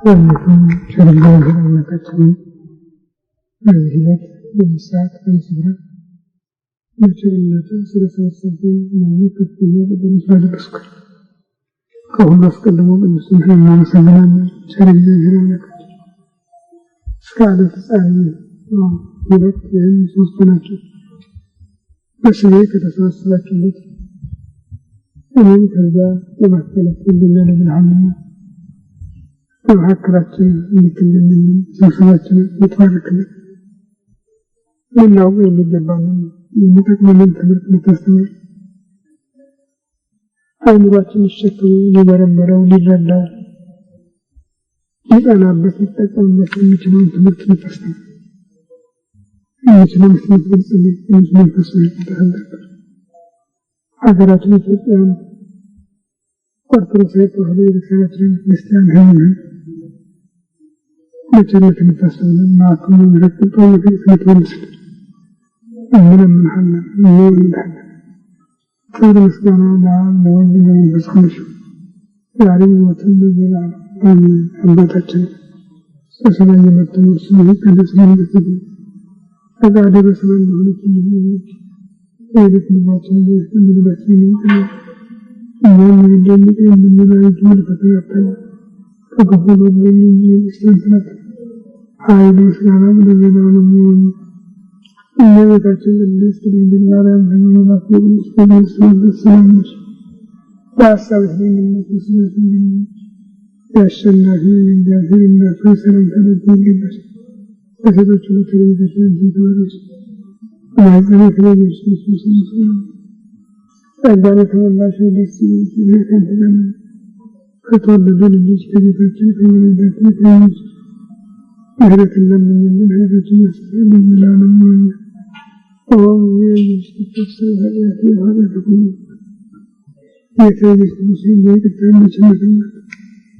ሸርጋው አምላካችን በህይወት በመስራት በመስራት በቸርነቱ ስለሰበሰበን ከፍተኛ በምስጋና ይመስገን። ከሁሉ አስቀድሞ ቅዱሱን እናመሰግናለን። ቸር እግዚአብሔር አምላካችን እስከ ዓለም ፍጻሜ ሁለት ወይም ሶስት ናቸው በስሜ ከተሰበሰባችሁበት እኔም ከዛ በማካከላችሁ እንገኛለሁ። በመካከላችን እንድትገኝልን ስብሰባችንን እንድትባርክልን ልናውቅ የሚገባንን የሚጠቅመንን ትምህርት እንድታስተምር አእምሯችን ሊሸከሙ ሊመረምረው ሊረዳው ሊጠናበት ሊጠቀምበት የሚችለውን ትምህርት እንድታስተምር የሚችለውን ትምህርት ግልጽልን የሚችለውን ተስፋ እንድታስተምር ሀገራችን ኢትዮጵያን ኦርቶዶክሳዊ ተዋሕዶ ቤተክርስቲያናችንን ክርስቲያን ሕዝብን በቸርነት እንድታስብልን ማዕከሉ ምሕረት ጦርነትን እንድትመልስልን እንለምንሃለን እንወልድሃለን። ክብር ምስጋና ለአብ ለወልድ ለመንፈስ ቅዱስ ዛሬም ዘወትርም ለዘላለሙ አሜን። አባታችን በሰማይ የምትኖር ስምህ ይቀደስ መንግሥትህ ፈቃድህ በሰማይ እንደሆነች እንዲሁ የዕለት ምግባችንን ስጠን በደላችንን ይቅር በለን እኛም የበደሉንን እንደምንምር ወደ ፈተና አታግባን ከክፉ አድነን እንጂ መንግሥት ያንተ ናት፣ ኃይል ምስጋናም ለዘላለሙ አሜን። እመቤታችን ቅድስት ድንግል ማርያም በመልአኩ በቅዱስ ገብርኤል ሰላምታ ሰላም ነሽ፣ በሐሳብሽ ድንግል ነሽ፣ በሥጋሽም ድንግል ነሽ። የአሸናፊ እግዚአብሔር እናት ሆይ ሰላምታ ላንቺ ይገባል። ከሴቶች ሁሉ ተለይተሽ አንቺ የተባረክሽ የማኅፀንሽ ፍሬ ኢየሱስ ክርስቶስ ነው። ጸጋን የተሞላሽ ሆይ ደስ ይበልሽ፣ እግዚአብሔር ከአንቺ ጋር ነው። ከተወደደው ልጅሽ ከጌታችን ከመድኃኒታችን ከኢየሱስ ምሕረትን ለምኝልን ኃጢአታችንን ያስተሰርይልን ዘላለሙ አሜን። ኦ ኢየሱስ ክርስቶስ ኃጢአቴ ኃጢአቴ ሁሉ ጌታ ኢየሱስ ክርስቶስ ይቅርታና ቸርነት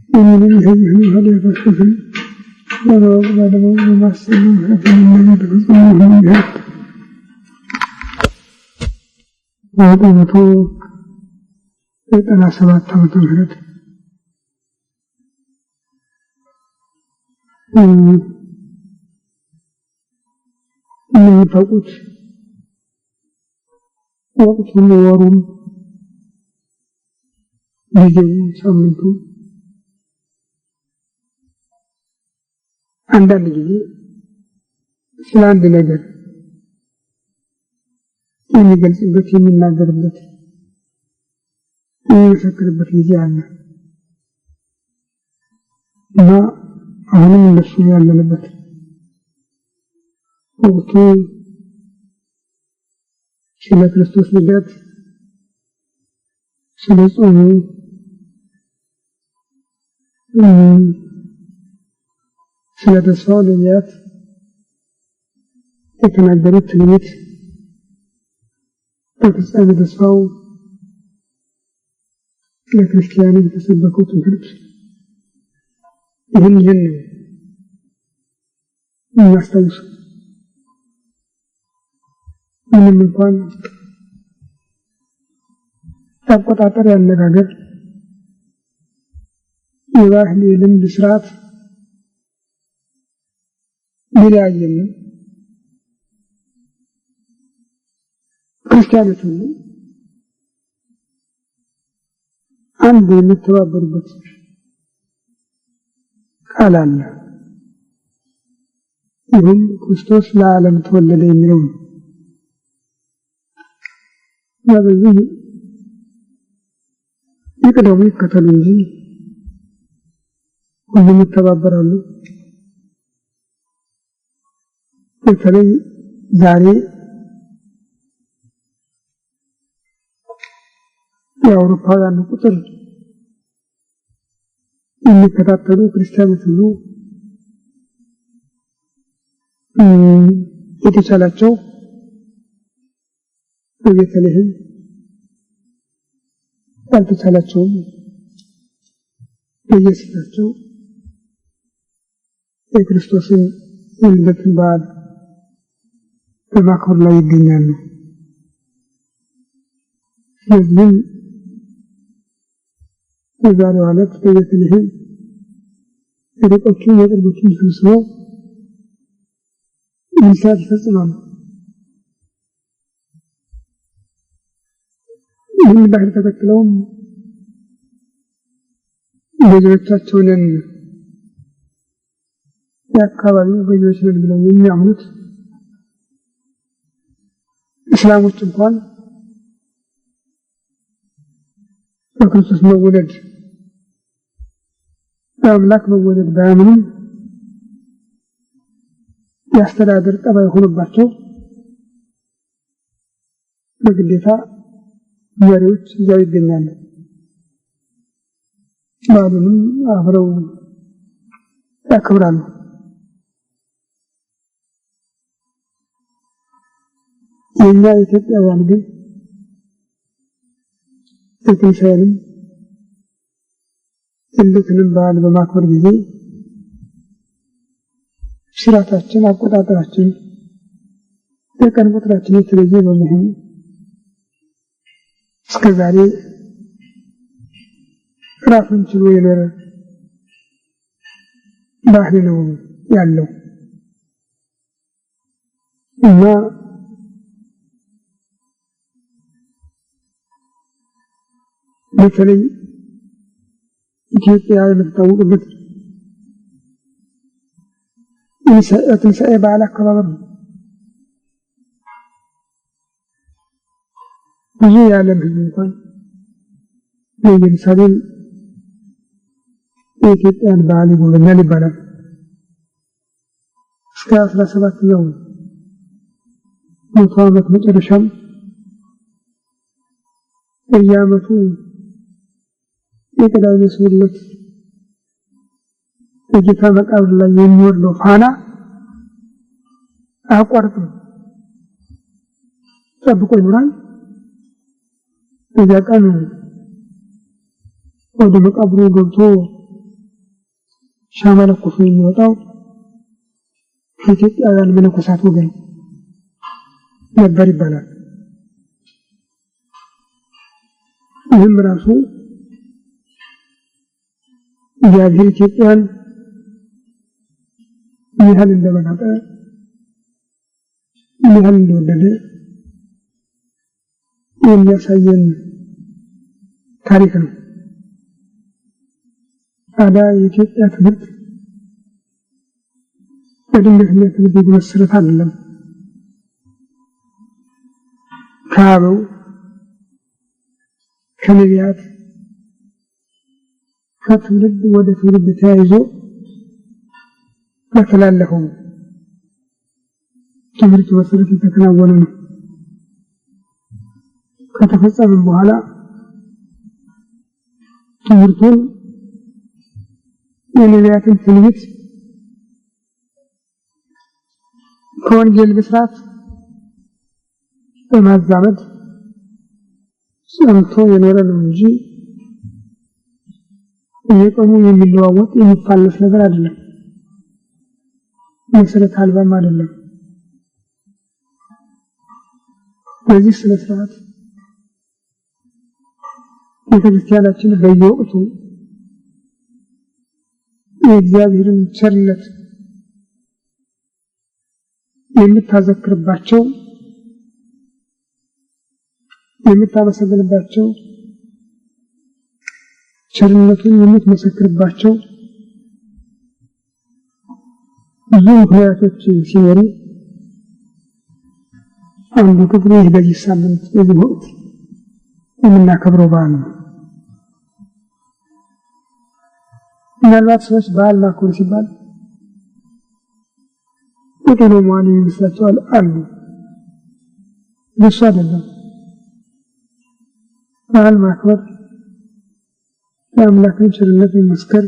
የኔንም የሕዝብህንም ኃጢአት አስተሰርይ በማወቅ ባለማወቅ በማሰብ በመፍራት በመናገር በፍጹም ሆነ ይሁን። በመቶ 97 ዓመተ ምህረት እንደምታውቁት ወቅቱን ወሩን ጊዜው ሳምንቱ አንዳንድ ጊዜ ስለ አንድ ነገር የሚገልጽበት የሚናገርበት የሚመሰክርበት ጊዜ አለ እና አሁንም እንደሱ ያለንበት ወቅቱ ስለ ክርስቶስ ልደት ስለ ጾሙ ስለ ተስፋው ነቢያት የተናገሩት ትንቢት በፍጻሜ ተስፋው ለክርስቲያኑ የተሰበከው ትምህርት ይህን እናስታውስ። ምንም እንኳን አቆጣጠር ያነጋገር የባህል የልምድ ስርዓት ቢለያየንም ክርስቲያኖች ሁሉ አንድ የሚተባበሩበት ቃል አለ። ይህም ክርስቶስ ለዓለም ተወለደ የሚለው ነው። በዚህ ይቅደሙ ይከተሉ እንጂ ሁሉም ይተባበራሉ። በተለይ ዛሬ የአውሮፓውያን ቁጥር የሚከታተሉ ክርስቲያኖች ሁሉ የተቻላቸው በቤተልሔም ያልተቻላቸውም በየስፍራቸው የክርስቶስን የልደትን በዓል በማክበር ላይ ይገኛሉ። ስለዚህም በዛሬው ዕለት በቤተልሔም የደቆቹን የቅርቦቹን ሰብስበው ምሳሌ ይፈጽማሉ። ይህን ባህል ተከትለውም ገዢዎቻቸውን የአካባቢው ገዢዎች ነን ብለው የሚያምኑት እስላሞች እንኳን በክርስቶስ መወለድ በአምላክ መወለድ ባያምኑም የአስተዳደር ጠባይ ሆኖባቸው በግዴታ መሪዎች እዚያው ይገኛሉ። በዓሉንም አብረው ያከብራሉ። የኛ ኢትዮጵያውያን ግን የትንሣኤንም ትልቅንም በዓል በማክበር ጊዜ ስርዓታችን፣ አቆጣጠራችን፣ የቀን ቁጥራችን የተለየ በመሆኑ እስከዛሬ ራሱን ችሎ የኖረ ባህል ነው ያለው እና በተለይ ኢትዮጵያ የምትታወቅበት የትንሣኤ በዓል አከባበር ነው። ብዙ የዓለም ሕዝብ እንኳን በኢየሩሳሌም የኢትዮጵያን በዓል ይጎበኛል ይባላል። እስከ 17ኛው መቶ ዓመት መጨረሻም በየዓመቱ የቅዳሜ ስዑለት በጌታ መቃብር ላይ የሚወርደው ፋና አያቋርጥም፣ ጠብቆ ይኖራል። በዚያ ቀን ወደ መቃብሩ ገብቶ ሻማ ለኩሶ የሚወጣው ከኢትዮጵያውያን መነኮሳት ወገን ነበር ይባላል። ይህም ራሱ እግዚአብሔር ኢትዮጵያን ምን ያህል እንደመረጠ ምን ያህል እንደወደደ የሚያሳየን ታሪክ ነው። ታዲያ የኢትዮጵያ ትምህርት በድንገተኛ ትምህርት የተመሰረተ አይደለም። ከአበው ከነቢያት ከትውልድ ወደ ትውልድ ተያይዞ በተላለፈው ትምህርት መሰረት የተከናወነ ነው። ከተፈጸመ በኋላ ትምህርቱን የነቢያትን ትንቢት ከወንጌል ብስራት በማዛመድ ጸንቶ የኖረ ነው እንጂ የቀኑ የሚለዋወጥ የሚፋለስ ነገር አይደለም። መሰረት አልባም አይደለም። በዚህ ስነ ስርዓት ቤተክርስቲያናችን በየወቅቱ የእግዚአብሔርን ቸርነት የምታዘክርባቸው የምታመሰግንባቸው ቸርነቱን የምትመሰክርባቸው ብዙ ምክንያቶች ሲኖሩ አንዱ ክፍሉ በዚህ ሳምንት በዚህ ወቅት የምናከብረው በዓል ነው። ምናልባት ሰዎች በዓል ማክበር ሲባል ጥቅሎ መዋል ይመስላቸዋል አሉ። እሱ አይደለም። በዓል ማክበር የአምላክን ቸርነት መመስከር፣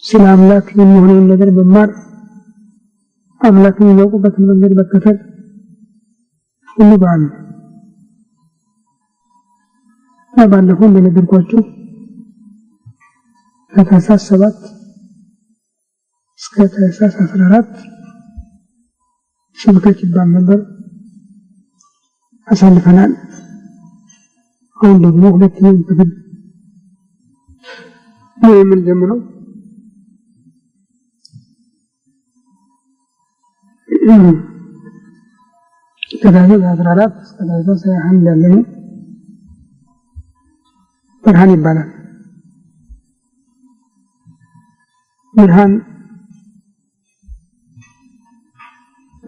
ስለ አምላክ የሚሆነውን ነገር መማር፣ አምላክን የሚያውቁበትን መንገድ መከተል ሁሉ በዓል ነው። ባለፈው እንደነገርኳችሁ ከታኅሳስ 7 እስከ ታኅሳስ 14 ስብከት ይባል ነበር አሳልፈናል። አሁን ደግሞ ሁለተኛውን ክፍል من جمله كذلك أضرارات كذلك سيحن لأنه برهان يبالا برهان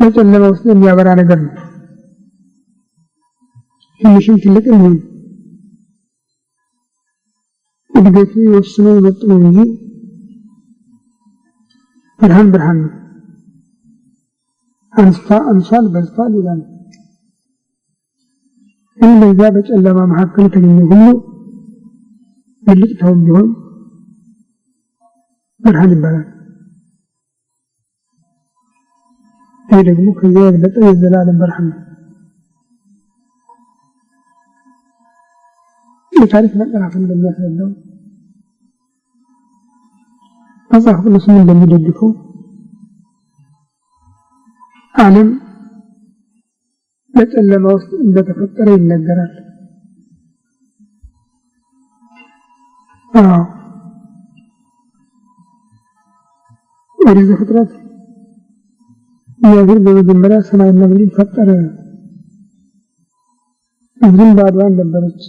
لما وصلنا يا برانا قرن مشين تلك المهم إذا في وصلنا بطلوني برهان أنصال بزفال لنا إلا إذا بجأ لما محاكل تجنيه بلقتهم بهم برهان البلد إذا قلوك إذا بدأ الزلال برهان لتعرف نقرأ في الناس لله أصحب النسل الذي يددكم أعلم لتألم إذا تفكر إلا الجرال ورز فترات يغير بمجمرة سماء النبلين فتر أجل بعدوان لبرج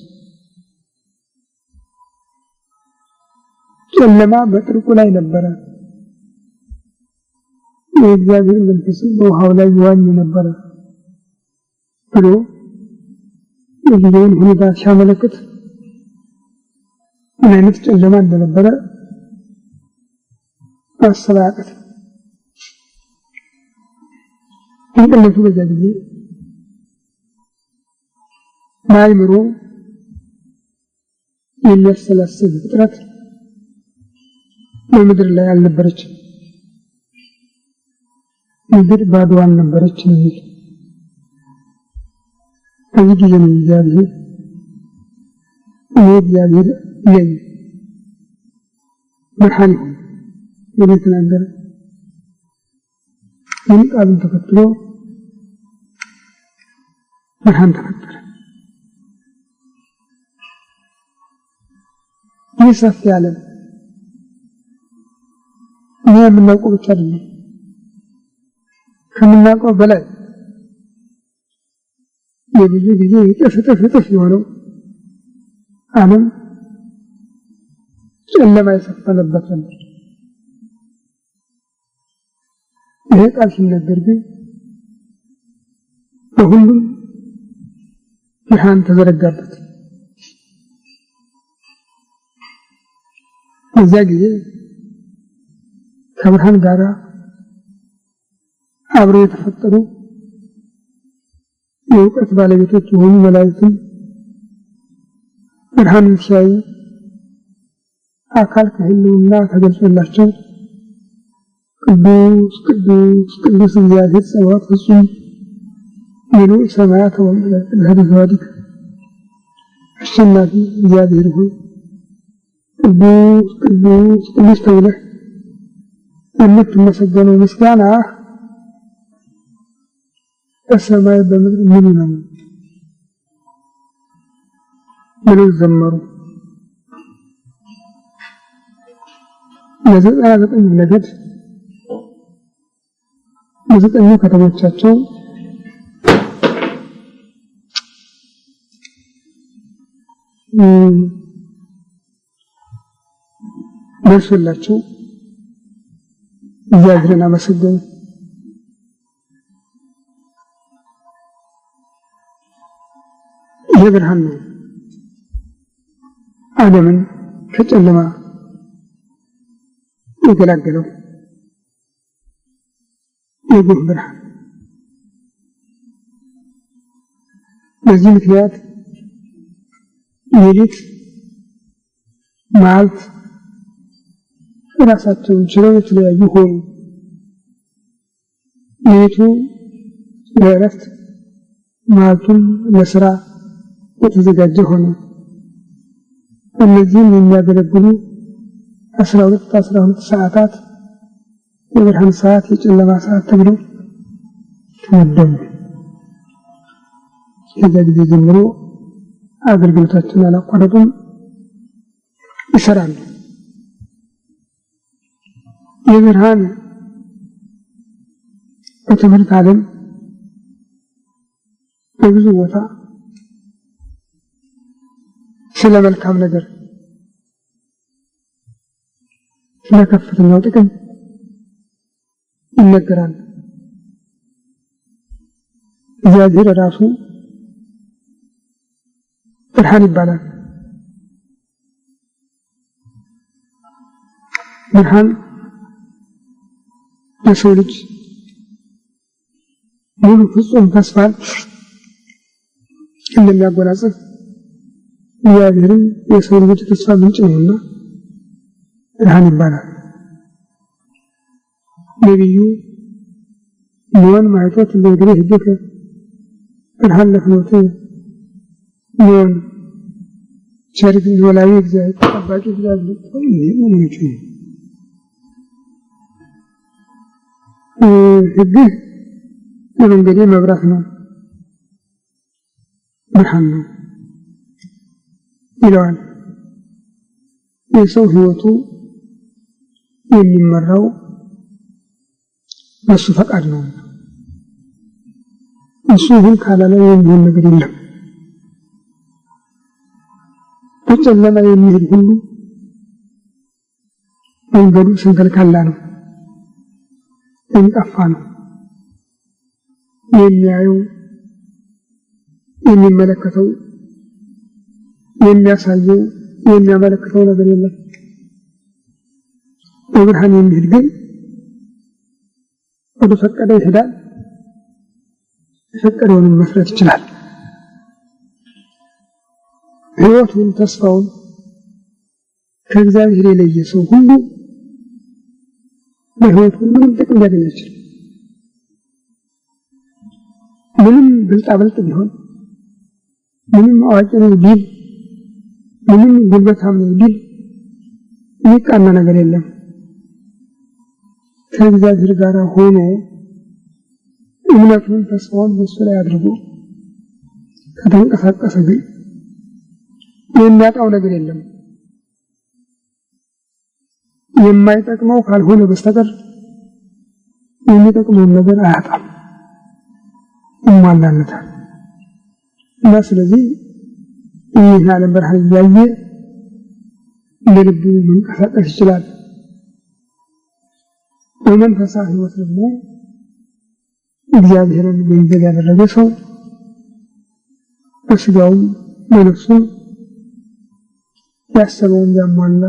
كلما بطرق لا ينبرا يجاذر من فسد وحولا يوان ينبرا فلو يجيون هنا شاملكت من نفس كلما نبرا الصلاة إن كان في بجاذبه ما يمروا إلا الثلاث فترات ما مدر الله على البرج مدر بعدوان البرج نيل أيدي جميل جاده أيد جاده لي مرحانهم يريدنا أندر من قابل تفتره مرحان تفتره يصف يعلم أنا من نقول كذا كم نقول بلاد يبي تف يوانو أنا إلا ما يصف نبضة هيك عشان الدربي وهم يحان تزرقات مزاجي كبرهان غارا አብረው የተፈጠሩ የእውቀት ባለቤቶች የሆኑ መላእክትን ብርሃንን ሲያዩ አካል ከህልውና ተገልጾላቸው ቅዱስ ቅዱስ ቅዱስ እግዚአብሔር ጸባኦት ፍጹም ምሉዕ ሰማያት ወምድር ለህድዋዲክ አሸናፊ እግዚአብሔር ሆይ ቅዱስ ቅዱስ ቅዱስ ተብለህ የምትመሰገነው ምስጋና በሰማይ በምድር ሙሉ ነው ብለው ዘመሩ። ለዘጠኝ ነገድ በዘጠኙ ከተሞቻቸው ደርሶላቸው እግዚአብሔርን አመሰገኑ። የብርሃን ነው ዓለምን ከጨለማ የገላገለው የጎህ ብርሃን። በዚህ ምክንያት ሌሊት መዓልት ራሳቸውን ችለው የተለያዩ ሆኑ። ሌሊቱ ለእረፍት መዓልቱም ለስራ የተዘጋጀ ሆነ። እነዚህም የሚያገለግሉ 12 ሰዓታት የብርሃን ሰዓት የጨለማ ሰዓት ተብለው ተመደቡ። ከዚያ ጊዜ ጀምሮ አገልግሎታቸውን አላቋረጡም፣ ይሰራሉ። የብርሃን በትምህርት ዓለም በብዙ ቦታ ስለ መልካም ነገር ስለ ከፍተኛው ጥቅም ይነገራል። እግዚአብሔር ራሱ ብርሃን ይባላል። ብርሃን ለሰው ልጅ ሙሉ ፍጹም ተስፋን እንደሚያጎናጽፍ እግዚአብሔርም የሰው ልጅ ተስፋ ምንጭ ነውና ብርሃን ይባላል። ነቢዩ ኖኅን ማይቶት ለእግሬ ህድከ ብርሃን ለፍኖት ኖኅን ቸሪት ኖላዊ እግዚአብሔር ጠባቂ እግዚአብሔር ምንጭ ህግ ለመንገዴ መብራት ነው ብርሃን ነው ይለዋል። የሰው ህይወቱ የሚመራው በሱ ፈቃድ ነው። እሱ ይህን ካላለ የሚሆን ነገር የለም። በጨለማ የሚሄድ ሁሉ መንገዱ ሰንከልካላ ነው፣ ጠንቃፋ ነው። የሚያየው የሚመለከተው የሚያሳየው የሚያመለክተው ነገር የለም። በብርሃን የሚሄድ ግን ወደ ፈቀደው ይሄዳል፣ የፈቀደውን መስራት ይችላል። ሕይወቱን ተስፋውን ከእግዚአብሔር የለየ ሰው ሁሉ በሕይወቱ ምንም ጥቅም ሊያገኝ አይችልም። ምንም ብልጣብልጥ ቢሆን፣ ምንም አዋቂ ነው ቢል፣ ምንም ጉልበታም ነው ቢል የሚቃና ነገር የለም። ከእግዚአብሔር ጋር ሆኖ እምነቱን ተስፋውን በሱ ላይ አድርጎ ከተንቀሳቀሰ ግን የሚያጣው ነገር የለም። የማይጠቅመው ካልሆነ በስተቀር የሚጠቅመውን ነገር አያጣም፣ ይሟላለታል። እና ስለዚህ ይህን ዓለም ብርሃን እያየ ለልቡ መንቀሳቀስ ይችላል። በመንፈሳዊ ሕይወት ደግሞ እግዚአብሔርን ገንዘብ ያደረገ ሰው በስጋውም በነፍሱም ያሰበውን ሊያሟላ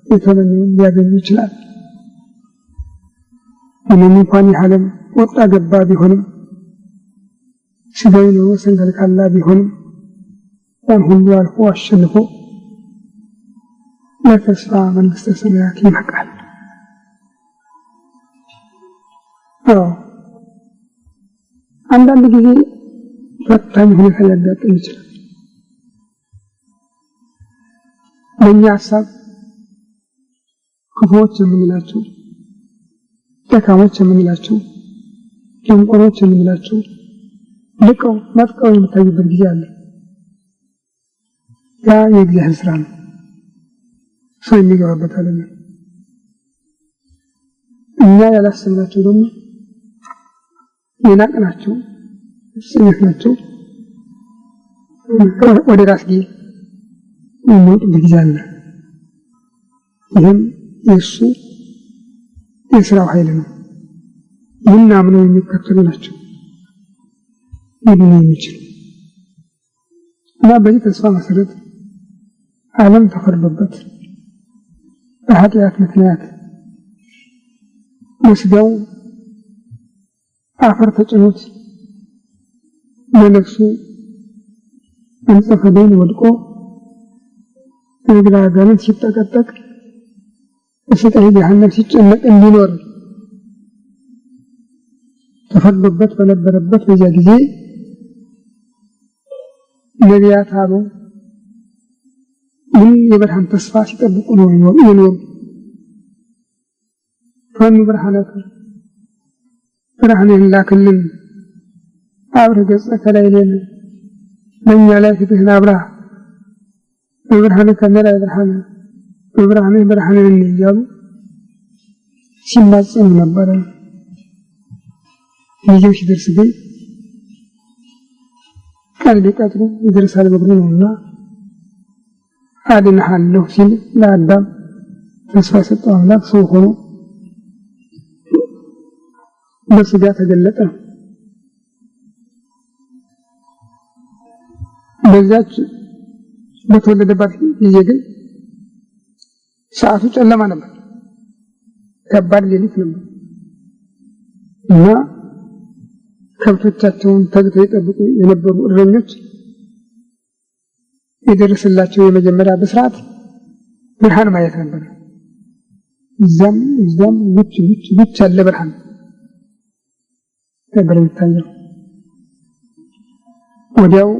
የተመኘውን ሊያገኝ ይችላል። ምንም እንኳን የዓለም ወጣ ገባ ቢሆንም ስጋዊ ኑሮ ሰንከልካላ ቢሆንም ያን ሁሉ አልፎ አሸንፎ ለተስፋ መንግሥተ ሰማያት ይበቃል። አንዳንድ ጊዜ ፈታኝ ሁኔታ ሊያጋጥም ይችላል። በእኛ ሀሳብ ክፉዎች የምንላቸው፣ ደካሞች የምንላቸው፣ ጭንቆሮች የምንላቸው ልቀው መጥቀው የሚታዩበት ጊዜ አለ። ያ የእግዚአብሔር ስራ ነው፣ ሰው የሚገባበት አይደለም። እኛ ያላሰብናቸው ደግሞ የናቅናቸው ስሜት ናቸው ወደ ራስጌ የሚወጡበት ጊዜ አለ። ይህም የእሱ የስራው ኃይል ነው። ይህን አምነው የሚከተሉ ናቸው ሊድኑ የሚችሉ እና በዚህ ተስፋ መሰረት ዓለም ተፈርዶበት በኃጢአት ምክንያት በስጋው አፈር ተጭኖት በነፍሱ መንጸፈ ደይን ወድቆ በግራ አጋንንት ሲጠቀጠቅ በስቃይ ገሃነም ሲጨነቅ እንዲኖር ተፈርዶበት በነበረበት በዚያ ጊዜ ነቢያት አበው ይህን የብርሃን ተስፋ ሲጠብቁ ነው የኖሩ። ፈኑ ብርሃነከ ብርሃንን ላክልን አብረ ገጸከ ላዕሌነ በእኛ ላይ ፊትህን አብራ በብርሃንከ ንርአይ ብርሃነ በብርሃንህ ብርሃንን እያሉ ሲማጸኑ ነበር። ጊዜው ሲደርስ ግን ቀን ሊቀጥሩ ይደርሳል በግሩ ነውና አድንሃለሁ ሲል ለአዳም ተስፋ የሰጠው አምላክ ሰው ሆኖ በሥጋ ተገለጠ። በዛች በተወለደባት ጊዜ ግን ሰዓቱ ጨለማ ነበር፣ ከባድ ሌሊት ነበር እና ከብቶቻቸውን ተግተው ይጠብቁ የነበሩ እረኞች የደረሰላቸው የመጀመሪያ ብስራት ብርሃን ማየት ነበር። እዛም ውጭ ያለ ብርሃን ነበር የሚታየው። ወዲያው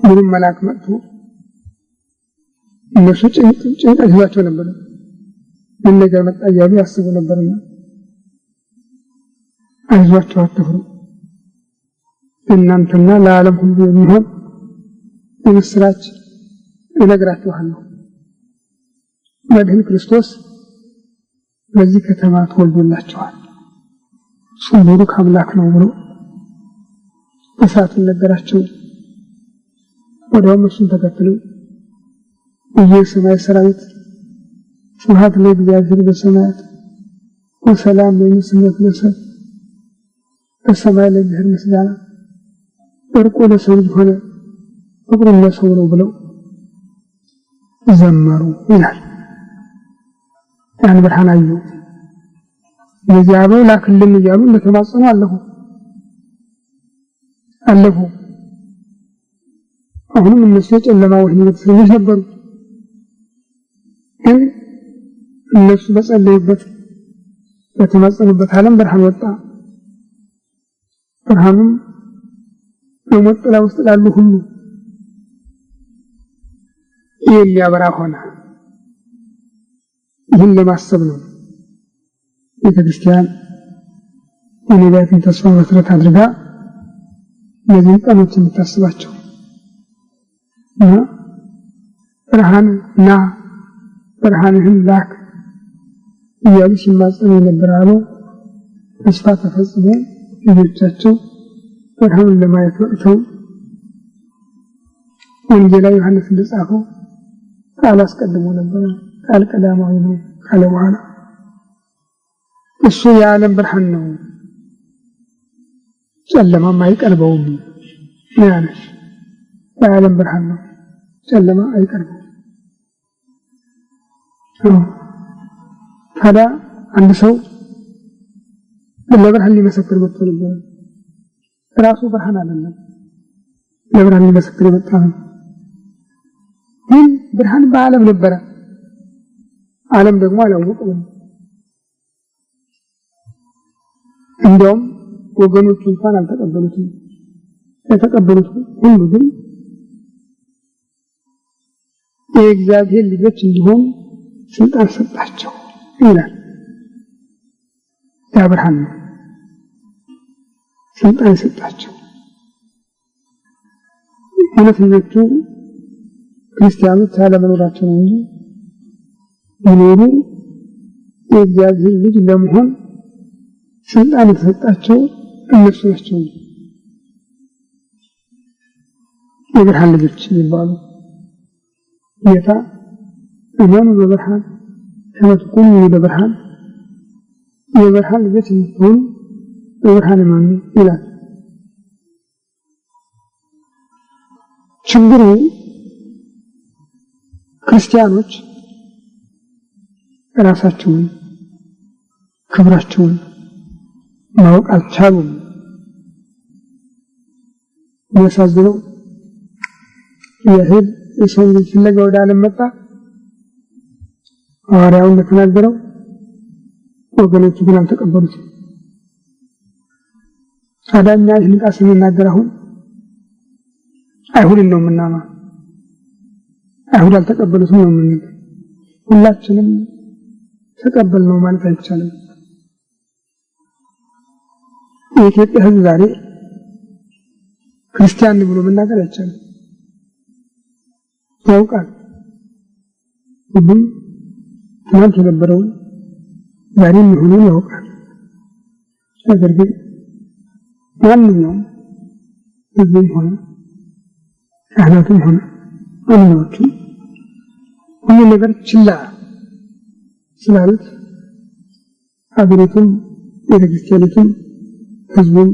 ምንም መልአክ መጥቶ እነሱ ጭንቀት ይዟቸው ነበር። ምን ነገር መጣ እያሉ ያስቡ ነበርና አይዟቸው አትፍሩ፣ እናንተና ለዓለም ሁሉ የሚሆን የምስራች እነግራችኋለሁ። መድኃኒነ ክርስቶስ በዚህ ከተማ ተወልዶላችኋል፣ እሱም ቡሩክ አምላክ ነው ብሎ በሰዓቱ ነገራቸው። ወዲያውም እሱን ተከትለው የሰማይ ሰራዊት ስብሐት ለእግዚአብሔር በሰማያት ወሰላም በምድር ለሰብእ በሰማይ ለእግዚአብሔር ምስጋና እርቁ ለሰው ልጅ ሆነ ፍቅሩ ለሰው ነው ብለው ዘመሩ ይላል። ያን ብርሃን አዩ። የዚያ አበው ላክልን እያሉ እንደተማጸኑ አለፉ። አሁንም እነሱ የጨለማ ወህኒ እስረኞች ነበሩ። ግን እነሱ በጸለዩበት በተማጸኑበት ዓለም ብርሃን ወጣ። ብርሃኑም በሞት ጥላ ውስጥ ላሉ ሁሉ የሚያበራ ሆነ። ይህን ለማሰብ ነው ቤተክርስቲያን የነቢያትን ተስፋ መሰረት አድርጋ እነዚህን ቀኖች የምታስባቸው እና ብርሃንህን ላክ እያሉ ሲማጸኑ የነበረ ተስፋ ተፈጽሞ ልጆቻቸው ብርሃኑን ለማየት ወጥተው ወንጌላዊ ዮሐንስ እንደጻፈው ቃል አስቀድሞ ነበር፣ ቃል ቀዳማዊ ነው ካለ በኋላ እሱ የዓለም ብርሃን ነው፣ ጨለማም አይቀርበውም ነው ያለው። የዓለም ብርሃን ነው፣ ጨለማ አይቀርበውም። ታዲያ አንድ ሰው ለብርሃን ሊመሰክር መጥቶ ነበር። ራሱ ብርሃን አይደለም፣ ለብርሃን ሊመሰክር የመጣ ነው። ግን ብርሃን በዓለም ነበረ፣ ዓለም ደግሞ አላወቀውም። እንዲያውም ወገኖቹ እንኳን አልተቀበሉትም። የተቀበሉት ሁሉ ግን የእግዚአብሔር ልጆች እንዲሆኑ ስልጣን ሰጣቸው ይላል። ያ ብርሃን ነው ስልጣን ሰጣቸው። እውነተኞቹ ክርስቲያኖች ያለመኖራቸው ነው እንጂ ቢኖሩ የእግዚአብሔር ልጅ ለመሆን ስልጣን የተሰጣቸው እነሱ ናቸው። የብርሃን ልጆች የሚባሉ ጌታ እመኑ በብርሃን ከመ ትኩኑ በብርሃን፣ የብርሃን ልጆች እንድትሆኑ በብርሃን እመኑ ይላል። ችግሩ ክርስቲያኖች ራሳቸውን ክብራቸውን ማወቅ አልቻሉም። የሚያሳዝነው የሄድ የሰው ልጅ ፍለጋ ወደ ዓለም መጣ። ሐዋርያው እንደተናገረው ወገኖቹ ግን አልተቀበሉትም። ታዲያ ይህን ቃል ስንናገር አሁን አይሁድን ነው የምናማ፣ አይሁድ አልተቀበሉትም ነው የምንል። ሁላችንም ተቀበልነው ማለት አይቻልም። የኢትዮጵያ ሕዝብ ዛሬ ክርስቲያን ብሎ መናገር አይቻልም። ያውቃል ሁሉም ትናንት የነበረውን ዛሬ የሚሆነውን ያውቃል። ነገር ግን ማንኛውም ህዝብም ሆነ ካህናቱም ሆነ ማንኛዎቹም ሁሉ ነገር ችላ ስላሉት ሀገሪቱም ቤተክርስቲያኒቱም ህዝቡም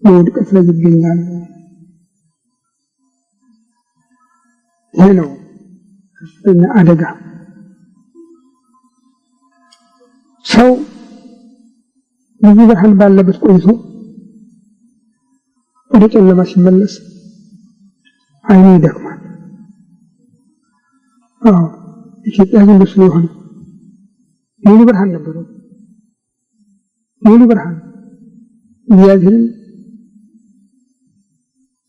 በውድቀት ላይ ይገኛል። ይሄ ነው ከፍተኛ አደጋ። ሰው ብዙ ብርሃን ባለበት ቆይቶ ወደ ጨለማ ሲመለስ አይኑ ይደክማል። ኢትዮጵያ ግን እንደሱ የሆነ ሙሉ ብርሃን ነበረው። ሙሉ ብርሃን እግዚአብሔርን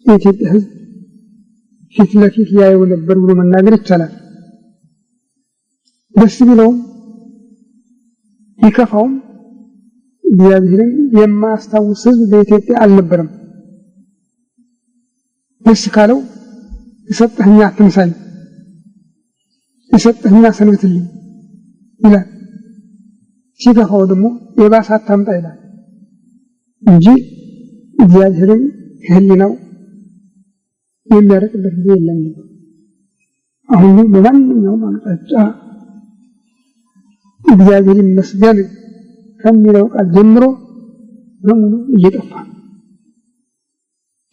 የኢትዮጵያ ህዝብ ፊት ለፊት ያየው ነበር ብሎ መናገር ይቻላል። ደስ ቢለውም ይከፋውም እግዚአብሔርን የማያስታውስ ህዝብ በኢትዮጵያ አልነበረም። ደስ ካለው የሰጠኸኝ አትንሳኝ፣ የሰጠኸኝ ሰንብትልኝ ይላል። ሲከፋው ደግሞ የባሰ አታምጣ ይላል እንጂ እግዚአብሔርን ከህሊናው የሚያርቅበት ጊዜ የለም። አሁን በማንኛውም አቅጣጫ እግዚአብሔር ይመስገን ከሚለው ቃል ጀምሮ በሙሉ እየጠፋ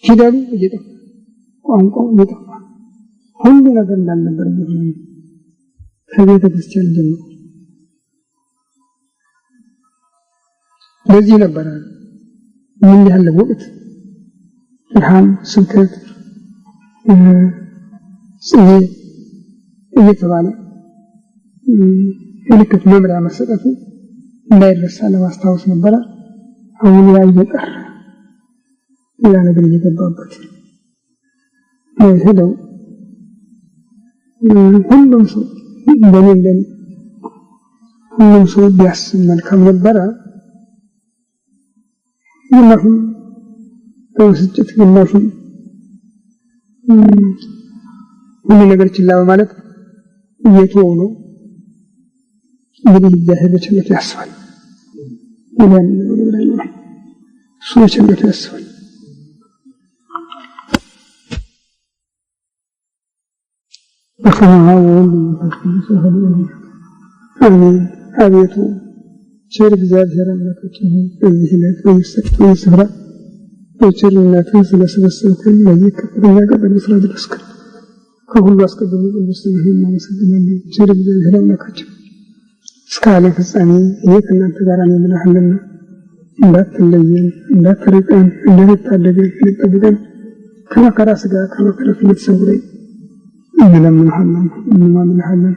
ፊደሉ እየጠፋ ቋንቋው እየጠፋ ሁሉ ነገር እንዳልነበር ይሆን ከቤተ ክርስቲያን ጀምሮ ለዚህ ነበር ምን ያህል ወቅት ብርሃን ስብከት ጽጌ እየተባለ ምልክት መምሪያ መሰጠቱ እንዳይረሳ ለማስታወስ ነበር። አሁን ያ እየቀረ ሌላ ነገር እየገባበት ሄደው ሁሉም ሰው እንደሌለን ሁሉም ሰው ቢያስብ መልካም ነበረ። ግማሹም በውስጭት ግማሹም ሁሉ ነገር ችላ በማለት እየተወው ነው። እንግዲህ እግዚአብሔር በቸርነቱ ያስባል። ያን ነገር ላይ እሱ በቸርነቱ ያስባል። በስመ አብ ወወልድ ወመንፈስ ቅዱስ አሐዱ አሜን። አቤቱ ቸር እግዚአብሔር አምላካችን በዚህ ዕለት በዚህ ስፍራ በቸርነትህ ስለሰበሰብከን ለዚህ ከፍተኛ ቀጠሮ ስራ ደረስከን። ከሁሉ አስቀድሞ ቅዱስ ስምህን እናመሰግናለን። ቸር እግዚአብሔር አምላካችን እስከ ዓለም ፍጻሜ እኔ ከእናንተ ጋር ነኝ ብለሃልና እንዳትለየን፣ እንዳትርቀን፣ እንድንታደገን፣ እንድንጠብቀን ከመከራ ሥጋ ከመከራ ነፍስ ሰውረን እንለምንሃለን፣ እንማልድሃለን።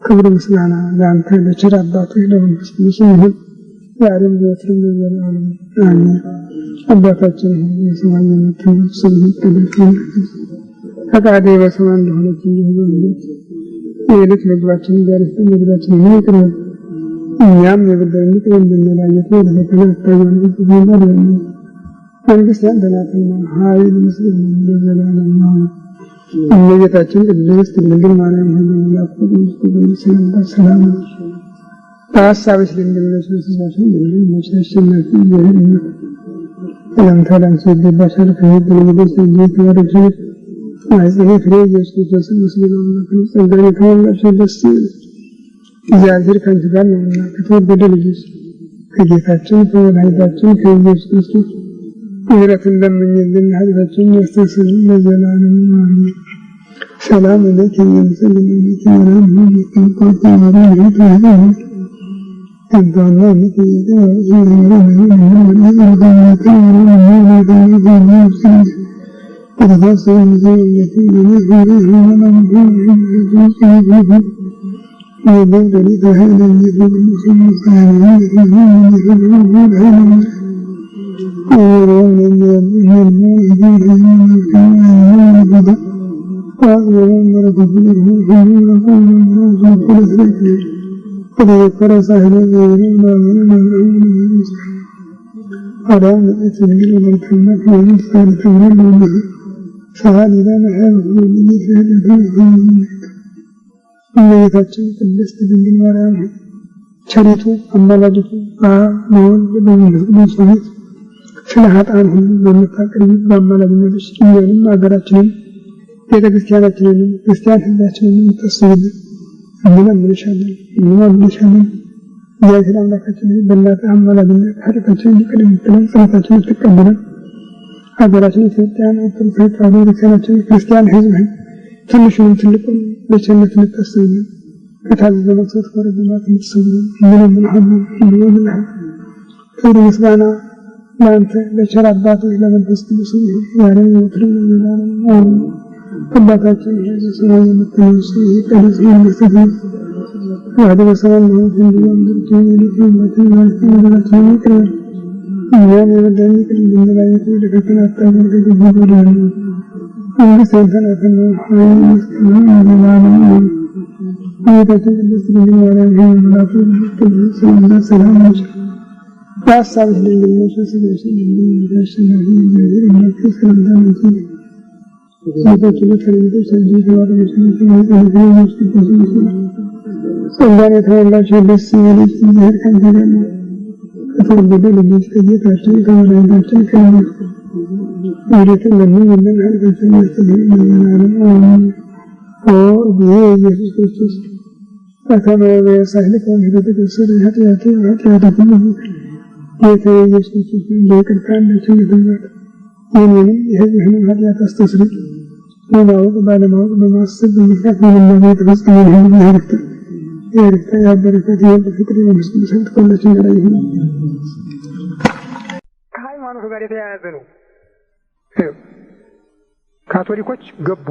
ክብር ምስጋና ለአንተ ለቸር አባትህ ለመንፈስ ቅዱስ ይሁን ዛሬም ዘወትርም ለዘላለሙ አሜን። አባታችን ሆይ በሰማይ የምትኖር ስምህ ይቀደስ፣ ፈቃድህ በሰማይ እንደሆነች እንዲሁ በምድር የዕለት ምግባችንን ዛሬ ስጠን፣ በደላችንን ይቅር በለን እኛም የበደሉንን ይቅር እንደምንል፣ ወደ ፈተና አታግባን እንጂ አድነን። መንግሥት ያንተ ናትና ኃይል፣ ምስጋና ለዘላለሙ አሜን። እመቤታችን ቅድስት ድንግል ማርያም ሆይ በመልአኩ በቅዱስ ገብርኤል ሰላምታ ሰላም ይሁንልሽ። በሐሳብሽ ድንግል ነሽ፣ በሥጋሽም ድንግል ነሽ። አሸናፊ እግዚአብሔር እናት ሰላምታ ላንቺ ይገባሻል። ከሕግ ልጆች የተባረክሽ ነሽ፣ የማኅፀንሽ ፍሬ ኢየሱስ ክርስቶስ ምስጉን አምላክ ነው። ጸጋን የተሞላሽ ደስ ይበልሽ፣ እግዚአብሔር ከአንቺ ጋር ነውና ከተወደደ ልጅሽ ከጌታችን ከመድኃኒታችን ከኢየሱስ ክርስቶስ ምሕረትን ለምኝልን ኃጢአታችንን ያስተሰርይልን ለዘላለሙ አሜን። ሰላም ለኪ ወሰላም እመቤታችን ቅድስት ድንግል ማርያም ቸሪቱ አማላጅቱ በወልድ በመንፈስ ቅዱስ ፊት ስለ ኃጥአን ሁሉ በምታቀርቢ በአማላጅነትሽ እኛንም ሀገራችንን ቤተክርስቲያናችንን ክርስቲያን ሕዝባችንን ታስቢልን እንለምንሻለን። እግዚአብሔር አምላካችን በእናትህ አማላጅነት ኃጢአታችንን ይቅር እንድትለን ጸሎታችንን ትቀበለን። ሀገራችን ኢትዮጵያን ኦርቶዶክስ ተዋሕዶ ቤተክርስቲያናችን ክርስቲያን ሕዝብህን ትንሹንም ትልቁን በቸርነት እንድታስብልን ከታዘዘ መቅሰፍት ከረግማት እንድትሰውረን እንለምንሃለን እንለምንሃለን። ክብር ምስጋና ለአንተ ለቸር አባቶች ለመንፈስ ቅዱስ ይሁን ዛሬም ዘወትርም ለዘላለሙ አሜን። አባታችን ሆይ በሰማይ የምትኖር ስምህ ይቀደስ፣ መንግሥትህ ትምጣ፣ ፈቃድህ በሰማይ እንደሆነች እንዲሁ በምድር ትሁን። የዕለት እንጀራችንን ስጠን ዛሬ፣ በደላችንን ይቅር በለን እኛም የበደሉንን ይቅር እንደምንል፣ ወደ ፈተና አታግባን ከክፉ አድነን፣ መንግሥት ያንተ ናትና ኃይል ምስጋና ለዘላለሙ አሜን። እመቤታችን ቅድስት ድንግል ማርያም ሆይ መልአኩ ቅዱስ ሰላምታ ሰላም ይልሻል። በሐሳብሽ ድንግል ነሽ፣ በሥጋሽ ድንግል ነሽ። አሸናፊ እግዚአብሔር አምላክ ሰላምታ ላንቺ ይገባል። ሴቶች ሁሉ ተለይተሽ አንቺ የተባረክሽ ነሽ፣ የማኅፀንሽ ፍሬ ኢየሱስ ክርስቶስ ነው። ጸጋን የተሞላሽ ደስ ይበልሽ፣ እግዚአብሔር ከአንቺ ጋር ነው። ከተወደደው ልጅሽ ከጌታችን ከመድኃኒታችን ከኢየሱስ ምሕረትን ለምኝልን፣ ኃጢአታችንን ያስተሰርይልን ለዘላለሙ አሜን። ኦ እግዚእ ኢየሱስ ክርስቶስ በከመ በሳህልከ ምሕረትከ ትሰረይ ኃጢአቴ ወኃጢአተ ኩሉ ሕዝብ። ጌታዬ ኢየሱስ ክርስቶስ በይቅርታ እንደ ቸርነትህ ብዛት የእኔንም የሕዝብህንም ኃጢአት አስተስርይ። በማወቅ ባለማወቅ በማሰብ በመስራት በመናገር የተፈጸመ ሁሉ የይቅርታ የበረከት የወልድ ፍቅር የመንፈስ ቅዱስ ኃይል ከሁላችን ጋር ይሁን። ከሃይማኖቱ ጋር የተያያዘ ነው። ካቶሊኮች ገቡ፣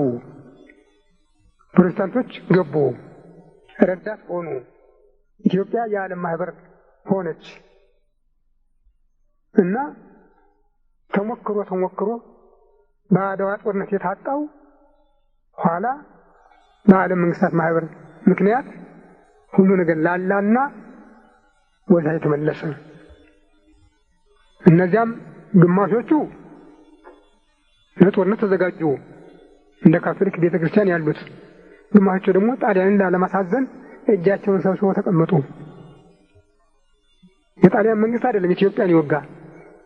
ፕሮቴስታንቶች ገቡ፣ ረዳት ሆኑ። ኢትዮጵያ የዓለም ማህበር ሆነች እና ተሞክሮ በአድዋ ጦርነት የታጣው ኋላ በዓለም መንግስታት ማህበር ምክንያት ሁሉ ነገር ላላና ወዛ የተመለሰ። እነዚያም ግማሾቹ ለጦርነት ተዘጋጁ እንደ ካቶሊክ ቤተክርስቲያን ያሉት፣ ግማሾቹ ደግሞ ጣሊያንን ላለማሳዘን እጃቸውን ሰብስበው ተቀመጡ። የጣሊያን መንግስት አይደለም ኢትዮጵያን ይወጋ፣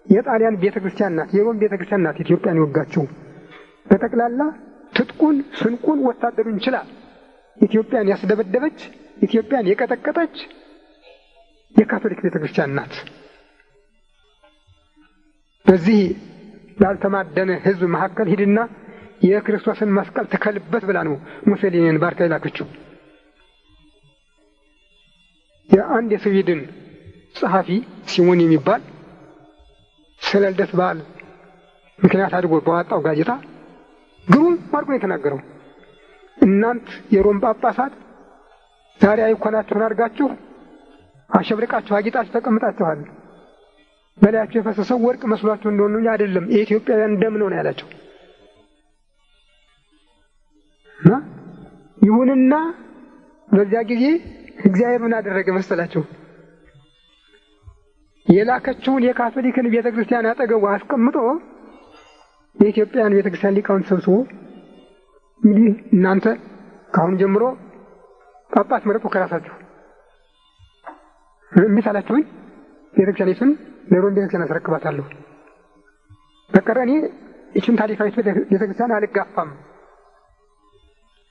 የጣሊያን ቤተክርስቲያን ናት፣ የሮም ቤተክርስቲያን ናት ኢትዮጵያን ይወጋችው። በጠቅላላ ትጥቁን ስንቁን ወታደሩን ችላ ኢትዮጵያን ያስደበደበች ኢትዮጵያን የቀጠቀጠች የካቶሊክ ቤተክርስቲያን ናት። በዚህ ባልተማደነ ህዝብ መካከል ሂድና የክርስቶስን መስቀል ተከልበት ብላ ነው ሙሴሊኒን ባርካ ይላከችው። የአንድ የስዊድን ጸሐፊ ሲሞን የሚባል ስለ ልደት በዓል ምክንያት አድርጎ በዋጣው ጋዜጣ ግሩም አድርጎ የተናገረው፣ እናንት የሮም ጳጳሳት ዛሬ አይኮናችሁን አድርጋችሁ አሸብርቃችሁ አጊጣችሁ ተቀምጣችኋል። በላያችሁ የፈሰሰው ወርቅ መስሏችሁ እንደሆነ አይደለም፣ የኢትዮጵያውያን ደም ነው ያላቸው። ይሁንና በዚያ ጊዜ እግዚአብሔር ምን አደረገ መሰላችሁ? የላከችውን የካቶሊክን ቤተክርስቲያን አጠገቡ አስቀምጦ የኢትዮጵያን ቤተክርስቲያን ሊቃውንት ሰብስቦ እንግዲህ እናንተ ካሁን ጀምሮ ጳጳስ መረጡ ከራሳችሁ፣ እምቢታላችሁኝ ቤተክርስቲያኒቱን ለሮም ቤተክርስቲያን አስረክባታለሁ። በቀረ እኔ ይህችን ታሪካዊት ቤተክርስቲያን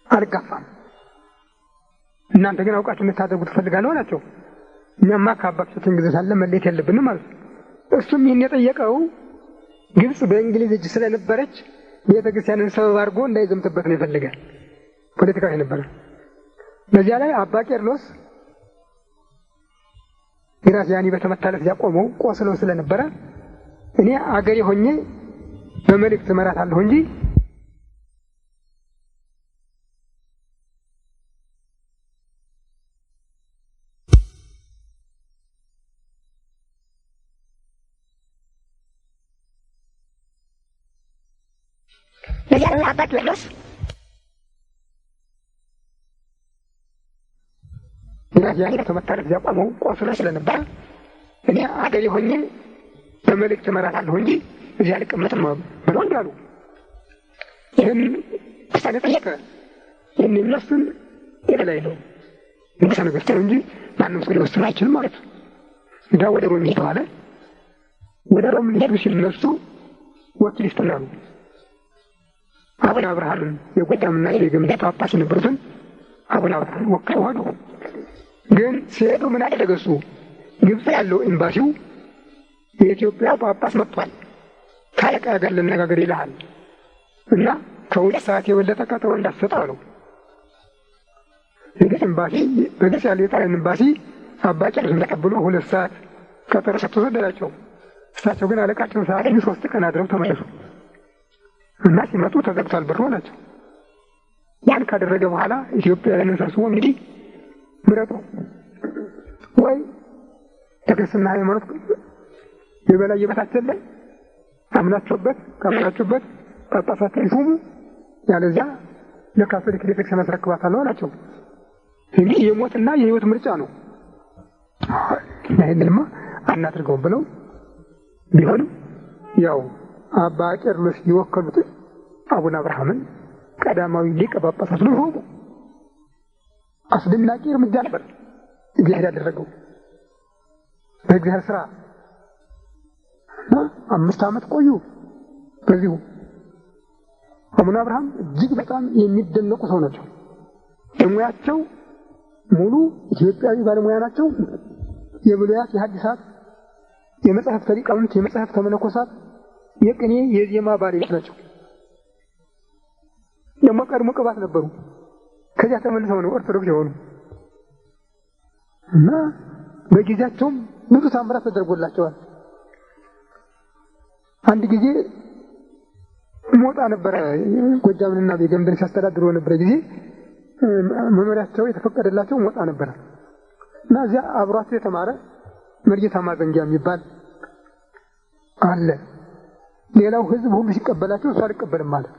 አልጋፋም። እናንተ ግን አውቃችሁ እንድታደርጉ ትፈልጋለሁ አላቸው። እኛማ ከአባቶቻችን ጊዜ ሳለ መለየት የለብንም ማለት ነው። እሱም ይህን የጠየቀው ግብጽ በእንግሊዝ እጅ ስለነበረች ቤተክርስቲያንን ሰበብ አድርጎ እንዳይዘምትበት ነው የፈለገ። ፖለቲካዊ ነበረ። በዚያ ላይ አባ ቄርሎስ ግራዚያኒ በተመታለት ያቆመው ቆስለው ስለነበረ እኔ አገሬ ሆኜ በመልእክት እመራታለሁ እንጂ በዚያ አባ ቄርሎስ ግራዚያኒ በተመታለት ያቆመው ቆስለው ስለነበረ እኔ አገሬ ሆኜ በመልእክት እመራታለሁ እንጂ እዚያ አልቀመጥም ብለው እንዳሉ ይህን ውሳኔ ጠየቀ። ይህን እነሱን የበላይ ነው ንጉሠ ነገሥት ነው እንጂ ማንም ሰው ሊወስን አይችልም ማለት ነው። እንግዲያ ወደ ሮም ሄደዋል። ወደ ሮም ሊሄዱ ሲነሱ ወኪል ይስጥላሉ። አቡነ አብርሃምን የጎጃምና የጎንደር ጳጳስ የነበሩትን አቡነ አብርሃም ወክለው ሄዱ። ግን ሲሄዱ ምን አደረገ እሱ? ግብፅ ያለው ኤምባሲው የኢትዮጵያ ጳጳስ መጥቷል፣ ከአለቃ ጋር ልነጋገር ይልሃል እና ከሁለት ሰዓት የበለጠ ቀጠሮ እንዳትሰጥ አለው። የግብፅ ኤምባሲ በግብፅ ያለው የጣሊያን ኤምባሲ አባ ቄርሎስን ተቀብሎ 2 ሰዓት ቀጠሮ ሰጥቶ ሰደዳቸው። እሳቸው ግን አለቃቸውን ሳያገኙ 3 ቀን አድረው ተመለሱ እና ሲመጡ ተዘግቷል በሩ አላቸው። ያን ካደረገ በኋላ ኢትዮጵያውያንን ሰብስቦ እንግዲህ ምረጡ፣ ወይ የክርስትና ሃይማኖት የበላይ የበታች የለም አምናችሁበት ካመናችሁበት ጳጳሳትን ሹሙ፣ ያለዚያ ለካቶሊክ ቤተክርስቲያን አስረክባታለሁ አላቸው። እንግዲህ የሞትና የህይወት ምርጫ ነው። ይሄንንማ አናድርገውም ብለው ቢሆንም ያው አባ ቄርሎስ የወከሉት አቡነ አብርሃምን ቀዳማዊ ሊቀ ጳጳሳት ነው ሆኖ አስደናቂ እርምጃ ነበር እግዚአብሔር ያደረገው በእግዚአብሔር ስራ። 5 ዓመት ቆዩ በዚሁ። አቡነ አብርሃም እጅግ በጣም የሚደነቁ ሰው ናቸው። በሙያቸው ሙሉ ኢትዮጵያዊ ባለሙያ ናቸው። የብሉያት የሐዲሳት የመጽሐፍ ሊቃውንት የመጽሐፍ መነኮሳት የቅኔ የዜማ ባለቤት ናቸው። ደግሞ ቀድሞ ቅባት ነበሩ። ከዚያ ተመልሰው ነው ኦርቶዶክስ የሆኑ እና በጊዜያቸውም ብዙ ታምራት ተደርጎላቸዋል። አንድ ጊዜ ሞጣ ነበረ ጎጃምንና ቤገምድርን ሲያስተዳድሩ ነበር። ጊዜ መኖሪያቸው የተፈቀደላቸው ሞጣ ነበረ እና እዚያ አብሯቸው የተማረ መርጌታ ማዘንጊያ የሚባል አለ። ሌላው ህዝብ ሁሉ ሲቀበላቸው እሱ አልቀበልም ማለት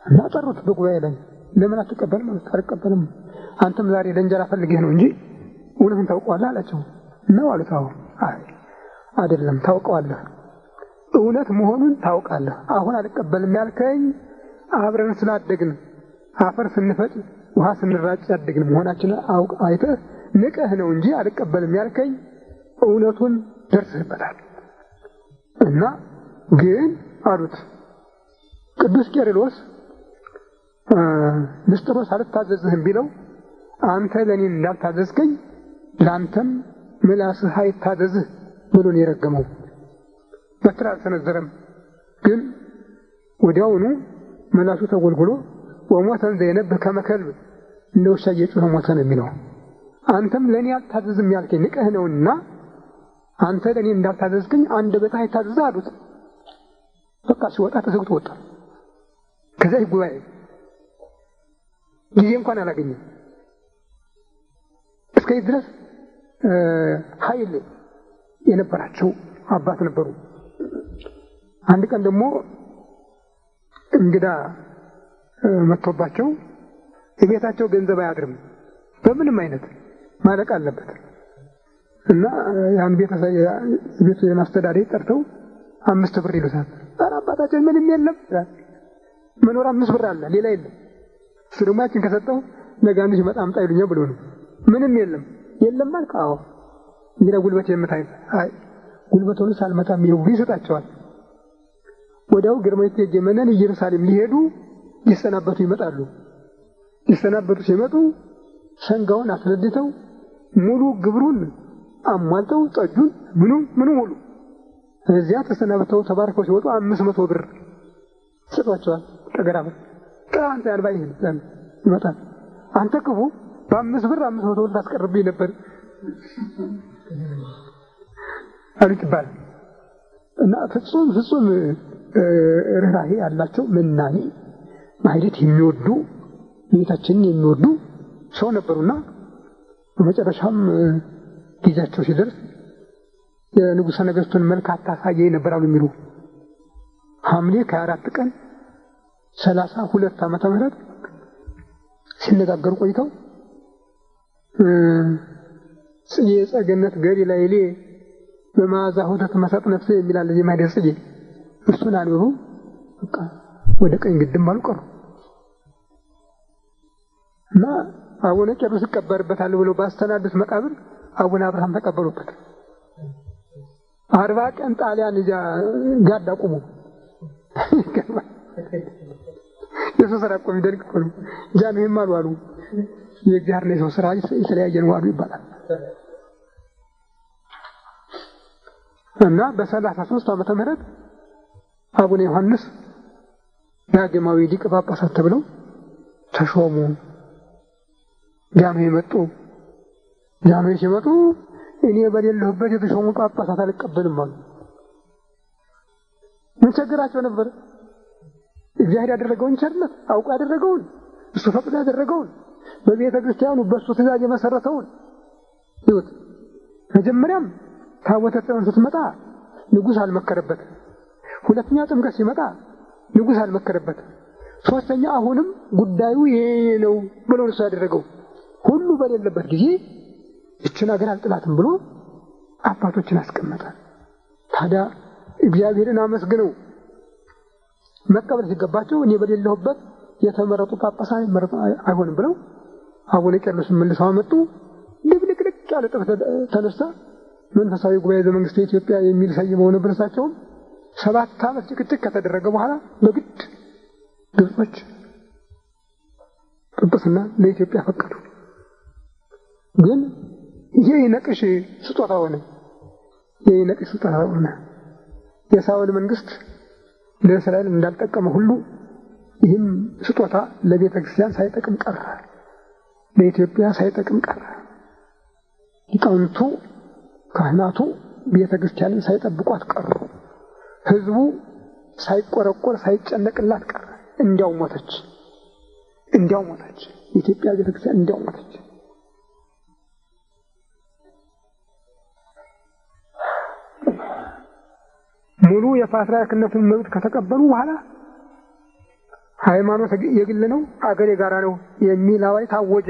እና ጠሩት በጉባኤ ላይ። ለምን አትቀበልም? አልቀበልም። አንተም ዛሬ ለእንጀራ ፈልገህ ነው እንጂ እውነትን ታውቀዋለህ አላቸው። ነው አሉት። አዎ። አይደለም ታውቀዋለህ፣ እውነት መሆኑን ታውቃለህ። አሁን አልቀበልም ያልከኝ አብረን ስላደግን አፈር ስንፈጭ ውሃ ስንራጭ ያደግን መሆናችንን አይተህ ንቀህ ነው እንጂ አልቀበልም ያልከኝ እውነቱን ደርሰህበታል። እና ግን አሉት ቅዱስ ቄርሎስ ንስጥሮስ አልታዘዝህም ቢለው አንተ ለኔ እንዳልታዘዝከኝ ላንተም ምላስህ አይታዘዝህ ብሎ ነው የረገመው። በትር አልሰነዘረም፣ ግን ወዲያውኑ ምላሱ ተጎልጉሎ ወሞተን ዘይነብህ ከመከልብ እንደ ውሻ እየጮኸ ሞተ ነው የሚለው። አንተም ለኔ አልታዘዝም ያልከኝ ንቀህ ነውና አንተ ለኔ እንዳልታዘዝከኝ አንደበትህ አይታዘዝህ አሉት። በቃ ሲወጣ ተዘግቶ ወጣ። ከዛ ጉባኤ ጊዜ እንኳን አላገኘም። እስከዚህ ድረስ ኃይል የነበራቸው አባት ነበሩ። አንድ ቀን ደግሞ እንግዳ መጥቶባቸው የቤታቸው ገንዘብ አያድርም፣ በምንም አይነት ማለቅ አለበት እና ያን ቤቱ የማስተዳደር ጠርተው 5 ብር ይሉታል። ኧረ አባታችን ምንም የለም፣ መኖር 5 ብር አለ ሌላ የለም። እሱ ደግሞ ያችን ከሰጠው ነገ አንድ ሲመጣ አምጣ ይሉኛል ብሎ ነው። ምንም የለም። የለም ማለት አዎ እንግዲህ ጉልበት የምታይ አይ ጉልበቱን ሳልመታም ይኸው ይሰጣቸዋል። ወዲያው ግርማዊት የጀመነን ኢየሩሳሌም ሊሄዱ ሊሰናበቱ ይመጣሉ። ሊሰናበቱ ሲመጡ ሰንጋውን አስነድተው ሙሉ ግብሩን አሟልተው ጠጁን ምኑ ሙሉ እዚያ ተሰናብተው ተባርከው ሲወጡ 500 ብር ሰጧቸዋል። ተገራበ አንተ ያልባይ ይመጣል። አንተ ክፉ በ5 ብር 500 ብር ታስቀርብኝ ነበር አሉት ይባላል። እና ፍጹም ርህራሄ ያላቸው መናኒ ማለት የሚወዱ ጌታችንን የሚወዱ ሰው ነበሩና በመጨረሻም ጊዜያቸው ሲደርስ የንጉሠ ነገሥቱን መልክ አታሳየኝ ነበር አሉ የሚሉ ሐምሌ 24 ቀን 32 ዓመተ ምህረት ሲነጋገሩ ቆይተው የጸገነት ገሊላ ይሌ በመዓዛ ሆተት መሰጥ ነፍሴ የሚላል የማይደር ጽጌ እሱን አንብበው በቃ ወደ ቀኝ ግድም አሉ ቀሩ። እና አቡነ ቄርሎስ ይቀበርበታል ብሎ ባስተናዱት መቃብር አቡነ አብርሃም ተቀበሉበት። 40 ቀን ጣሊያን ጋር አቁሙ። የሰው ስራ እኮ የሚደንቅ እኮ ነው። ጃንሆይም አሉ የእግዚአብሔር ነው የሰው ስራ የተለያየ ነው አሉ ይባላል። እና በ33 ዓመተ ምህረት አቡነ ዮሐንስ ዳግማዊ ሊቀ ጳጳሳት ተብለው ተሾሙ። ጃንሆይ መጡ። ጃንሆይ ሲመጡ እኔ በሌለሁበት የተሾሙ ጳጳሳት አልቀበልም አሉ። ምን ቸገራቸው ነበር? እግዚአብሔር ያደረገውን ቸርነት አውቆ ያደረገውን እሱ ፈቅዶ ያደረገውን በቤተ ክርስቲያኑ በእሱ ትእዛዝ የመሰረተውን ይሁት። መጀመሪያም ታቦተ ጽዮን ስትመጣ ንጉሥ አልመከረበት። ሁለተኛ ጥምቀት ሲመጣ ንጉሥ አልመከረበት። ሶስተኛ አሁንም ጉዳዩ ይሄ ነው ብሎ እሱ ያደረገው ሁሉ በሌለበት ጊዜ እችን ሀገር አልጥላትም ብሎ አባቶችን አስቀመጠ። ታዲያ እግዚአብሔርን አመስግነው መቀበል ሲገባቸው እኔ በሌለሁበት የተመረጡ ጳጳሳት አይሆንም ብለው አቡነ ቄርሎስን መልሰው አመጡ። ልብልቅልቅ ያለ ጥፍ ተነሳ። መንፈሳዊ ጉባኤ ዘመንግስት ኢትዮጵያ የሚል ሰይመው ነበር። እሳቸውም 7 ዓመት ጭቅጭቅ ከተደረገ በኋላ በግድ ግብጾች ጵጵስና ለኢትዮጵያ ፈቀዱ። ግን ይሄ ነቅሽ ስጦታ ሆነ። የሳውል መንግስት ለእስራኤል እንዳልጠቀመ ሁሉ ይህም ስጦታ ለቤተ ክርስቲያን ሳይጠቅም ቀረ። ለኢትዮጵያ ሳይጠቅም ቀረ። ሊቃውንቱ ካህናቱ ቤተ ክርስቲያንን ሳይጠብቋት ቀሩ። ህዝቡ ሳይቆረቆር ሳይጨነቅላት ቀረ። እንዲያው ሞተች። የኢትዮጵያ ቤተ ክርስቲያን እንዲያው ሞተች። ሙሉ የፓትርያርክነቱን መብት ከተቀበሉ በኋላ ሃይማኖት የግል ነው፣ አገር የጋራ ነው የሚል አዋጅ ታወጀ።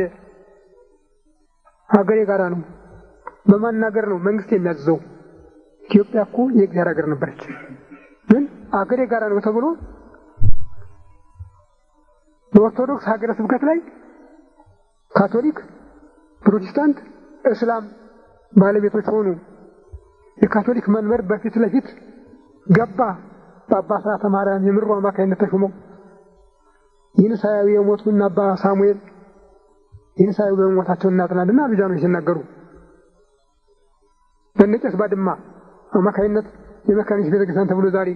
አገር የጋራ ነው በማናገር ነው መንግስት የሚያዘው። ኢትዮጵያ እኮ የእግዚአብሔር ሀገር ነበረች። ግን አገር የጋራ ነው ተብሎ በኦርቶዶክስ ሀገረ ስብከት ላይ ካቶሊክ፣ ፕሮቴስታንት፣ እስላም ባለቤቶች ሆኑ። የካቶሊክ መንበር በፊት ለፊት ገባ። በአባ ሥርዓተ ማርያም የምሩ አማካይነት ተሾመው። ይህን ሳያዩ የሞቱና አባ ሳሙኤል ይህን ሳያዩ በሞታቸው እናጥናልና ልጃኖች ሲናገሩ በነጨስ ባድማ አማካይነት የመካኒስ ቤተክርስቲያን ተብሎ ዛሬ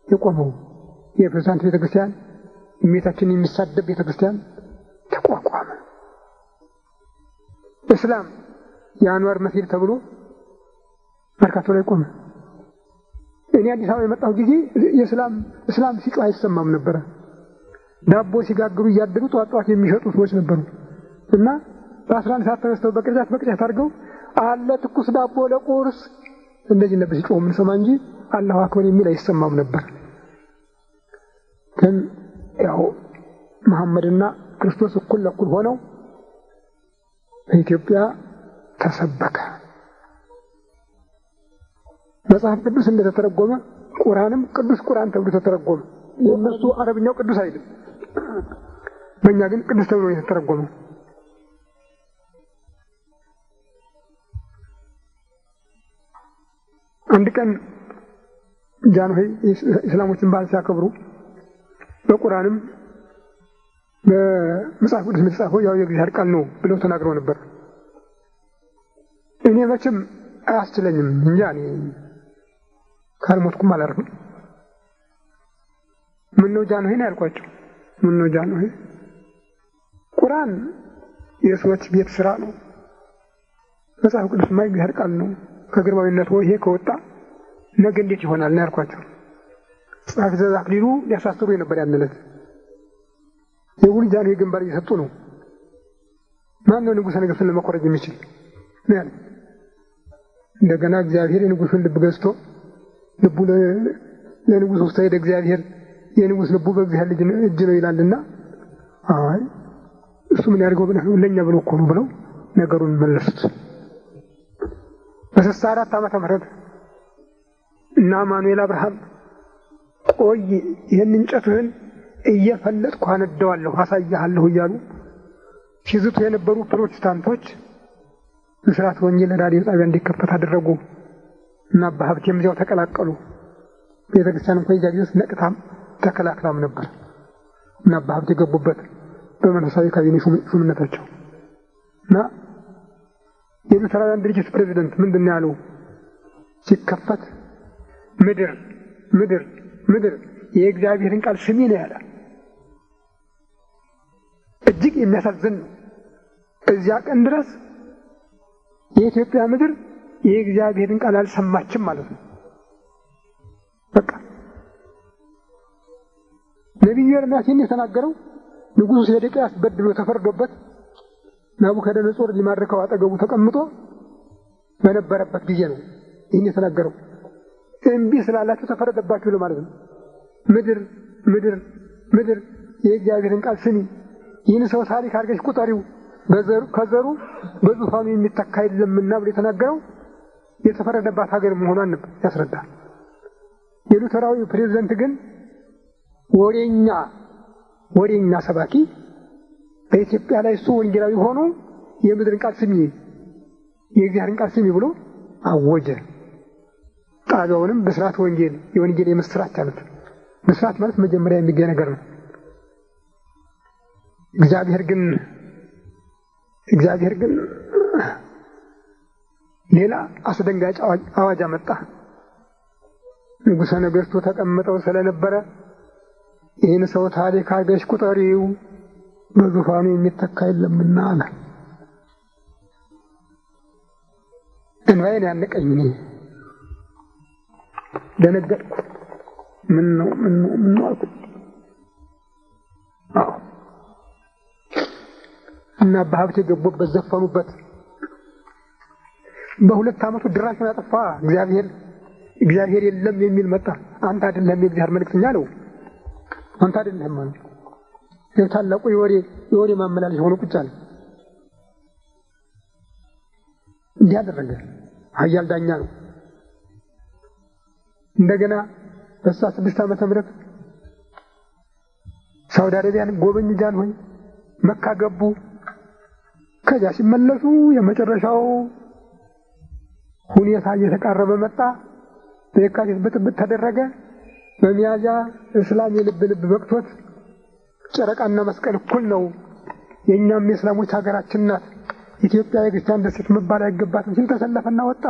የቆመው የፕሮቴስታንት ቤተክርስቲያን እመቤታችንን የሚሳደብ ቤተክርስቲያን ተቋቋመ። እስላም የአንዋር መስጊድ ተብሎ መርካቶ ላይ ቆመ። እኔ አዲስ አበባ የመጣሁ ጊዜ እስላም ሲጮህ አይሰማም ነበር። ዳቦ ሲጋግሩ እያደሩ ጧጧት የሚሸጡ ሰዎች ነበሩ እና በ11 ሰዓት ተነስተው በቅርጫት አድርገው አለ ትኩስ ዳቦ ለቁርስ እንደዚህ ነበር ሲጮህ የምንሰማ እንጂ አላሁ አክበር የሚል አይሰማም ነበር። ግን ያው መሐመድና ክርስቶስ እኩል ለኩል ሆነው በኢትዮጵያ ተሰበከ። መጽሐፍ ቅዱስ እንደተተረጎመ ቁርአንም ቅዱስ ቁርአን ተብሎ ተተረጎመ። የእነሱ አረብኛው ቅዱስ አይደለም፣ በእኛ ግን ቅዱስ ተብሎ የተተረጎመ። አንድ ቀን ጃንሆይ እስላሞችን በዓል ሲያከብሩ በቁርአንም በመጽሐፍ ቅዱስ የተጻፈው ያው የእግዚአብሔር ቃል ነው ብለው ተናግረው ነበር። እኔ መቼም አያስችለኝም እንጂ እኔ ካልሞትኩም አላርፍም። ምነው ጃንሆይ ነው ያልኳቸው። ምነው ጃንሆይ ቁርአን የሰዎች ቤት ስራ ነው፣ መጽሐፍ ቅዱስ የእግዚአብሔር ቃል ነው። ከግርማዊነት ይሄ ከወጣ ነገ እንዴት ይሆናል ነው ያልኳቸው። ጸሐፊ ትእዛዝ አክሊሉ ሊያሳስሩ ነበር ያንለት። የውል ጃንሆይ ግንባር እየሰጡ ነው። ማን ነው ንጉሠ ነገሥትን ለመኮረጅ የሚችል ነው ያለ። እንደገና እግዚአብሔር የንጉሡን ልብ ገዝቶ ልቡ ለንጉሥ ውስጥ ሄደ። እግዚአብሔር የንጉሥ ልቡ በእግዚአብሔር እጅ ነው ይላልና አይ እሱ ምን ያድርገው ብለህ ለኛ ብሎ እኮ ነው ብለው ነገሩን መለሱት። በ64 ዓመተ ምህረት እና ማኑኤል አብርሃም ቆይ ይህን እንጨትህን እየፈለጥኩ አነደዋለሁ አሳያለሁ እያሉ ሲዝቱ የነበሩ ፕሮቴስታንቶች ብስራት ወንጌል ራዲዮ ጣቢያ እንዲከፈት አደረጉ እና አባ ሀብቴም እዚያው ተቀላቀሉ። ቤተክርስቲያን እንኳን ይዛግስ ነቅታም ተከላክላም ነበር እና አባ ሀብቴ ገቡበት በመንፈሳዊ ካቢኔ ሹምነታቸው እና የሉተራውያን ድርጅት ፕሬዝዳንት ምንድን ነው ያለው? ሲከፈት ምድር የእግዚአብሔርን ቃል ስሚ ነው ያለ። እጅግ የሚያሳዝን ነው። እዚያ ቀን ድረስ የኢትዮጵያ ምድር የእግዚአብሔርን ቃል አልሰማችም ማለት ነው። በቃ ነቢዩ ኤርምያስ የተናገረው ንጉሡ ሴዴቅያስ በድሎ ተፈርዶበት ናቡከደነጾር ሊማርከው አጠገቡ ተቀምጦ በነበረበት ጊዜ ነው ይህን የተናገረው። እምቢ ስላላችሁ ተፈረደባችሁ ለማለት ነው። ምድር የእግዚአብሔርን ቃል ስሚ፣ ይህን ሰው ታሪክ አድርገሽ ቁጠሪው፣ ከዘሩ በዙፋኑ የሚተካ የለምና ብሎ የተናገረው የተፈረደባት ሀገር መሆኗን ያስረዳል። የሉተራዊ ፕሬዝዳንት ግን ወሬኛ ሰባኪ በኢትዮጵያ ላይ እሱ ወንጌላዊ ሆኖ የምድርን ቃል ስሚ፣ የእግዚአብሔርን ቃል ስሚ ብሎ አወጀ። ጣቢያውንም ብስራት ወንጌል የወንጌል የምስራች አሉት። ምስራት ማለት መጀመሪያ የሚገኝ ነገር ነው። እግዚአብሔር ግን ሌላ አስደንጋጭ አዋጅ አመጣ። ንጉሠ ነገሥቱ ተቀምጠው ስለነበረ ይህን ሰው ታሪክ አድርገሽ ቁጠሪው፣ በዙፋኑ የሚተካ የለምና አለ። እንባዬን ያነቀኝ እኔ ደነገጥኩ። ምን ነው አልኩ። እና አባ ሀብቴ ገቡበት፣ ዘፈኑበት። በ2 ዓመቱ ድራሹን አጠፋ። እግዚአብሔር የለም የሚል መጣ። አንተ አይደለም የእግዚአብሔር መልእክተኛ አለው። አንተ አይደለም ማለት የታላቁ የወሬ ማመላለሻ ሆኖ ቁጭ አለ። እንዲህ አደረገ። ኃያል ዳኛ ነው። እንደገና በ6 ዓመተ ምህረት ሳውዲ አረቢያን ጎበኙ። ጃንሆይ መካ ገቡ። ከዚያ ሲመለሱ የመጨረሻው ሁኔታ እየተቃረበ መጣ። በየካቲት ብጥብጥ ተደረገ። በሚያዝያ እስላም የልብ በቅቶት ጨረቃና መስቀል እኩል ነው፣ የእኛም የእስላሞች ሀገራችን ናት፣ ኢትዮጵያ የክርስቲያን ደሴት መባል አይገባትም ሲል ተሰለፈና ወጣ።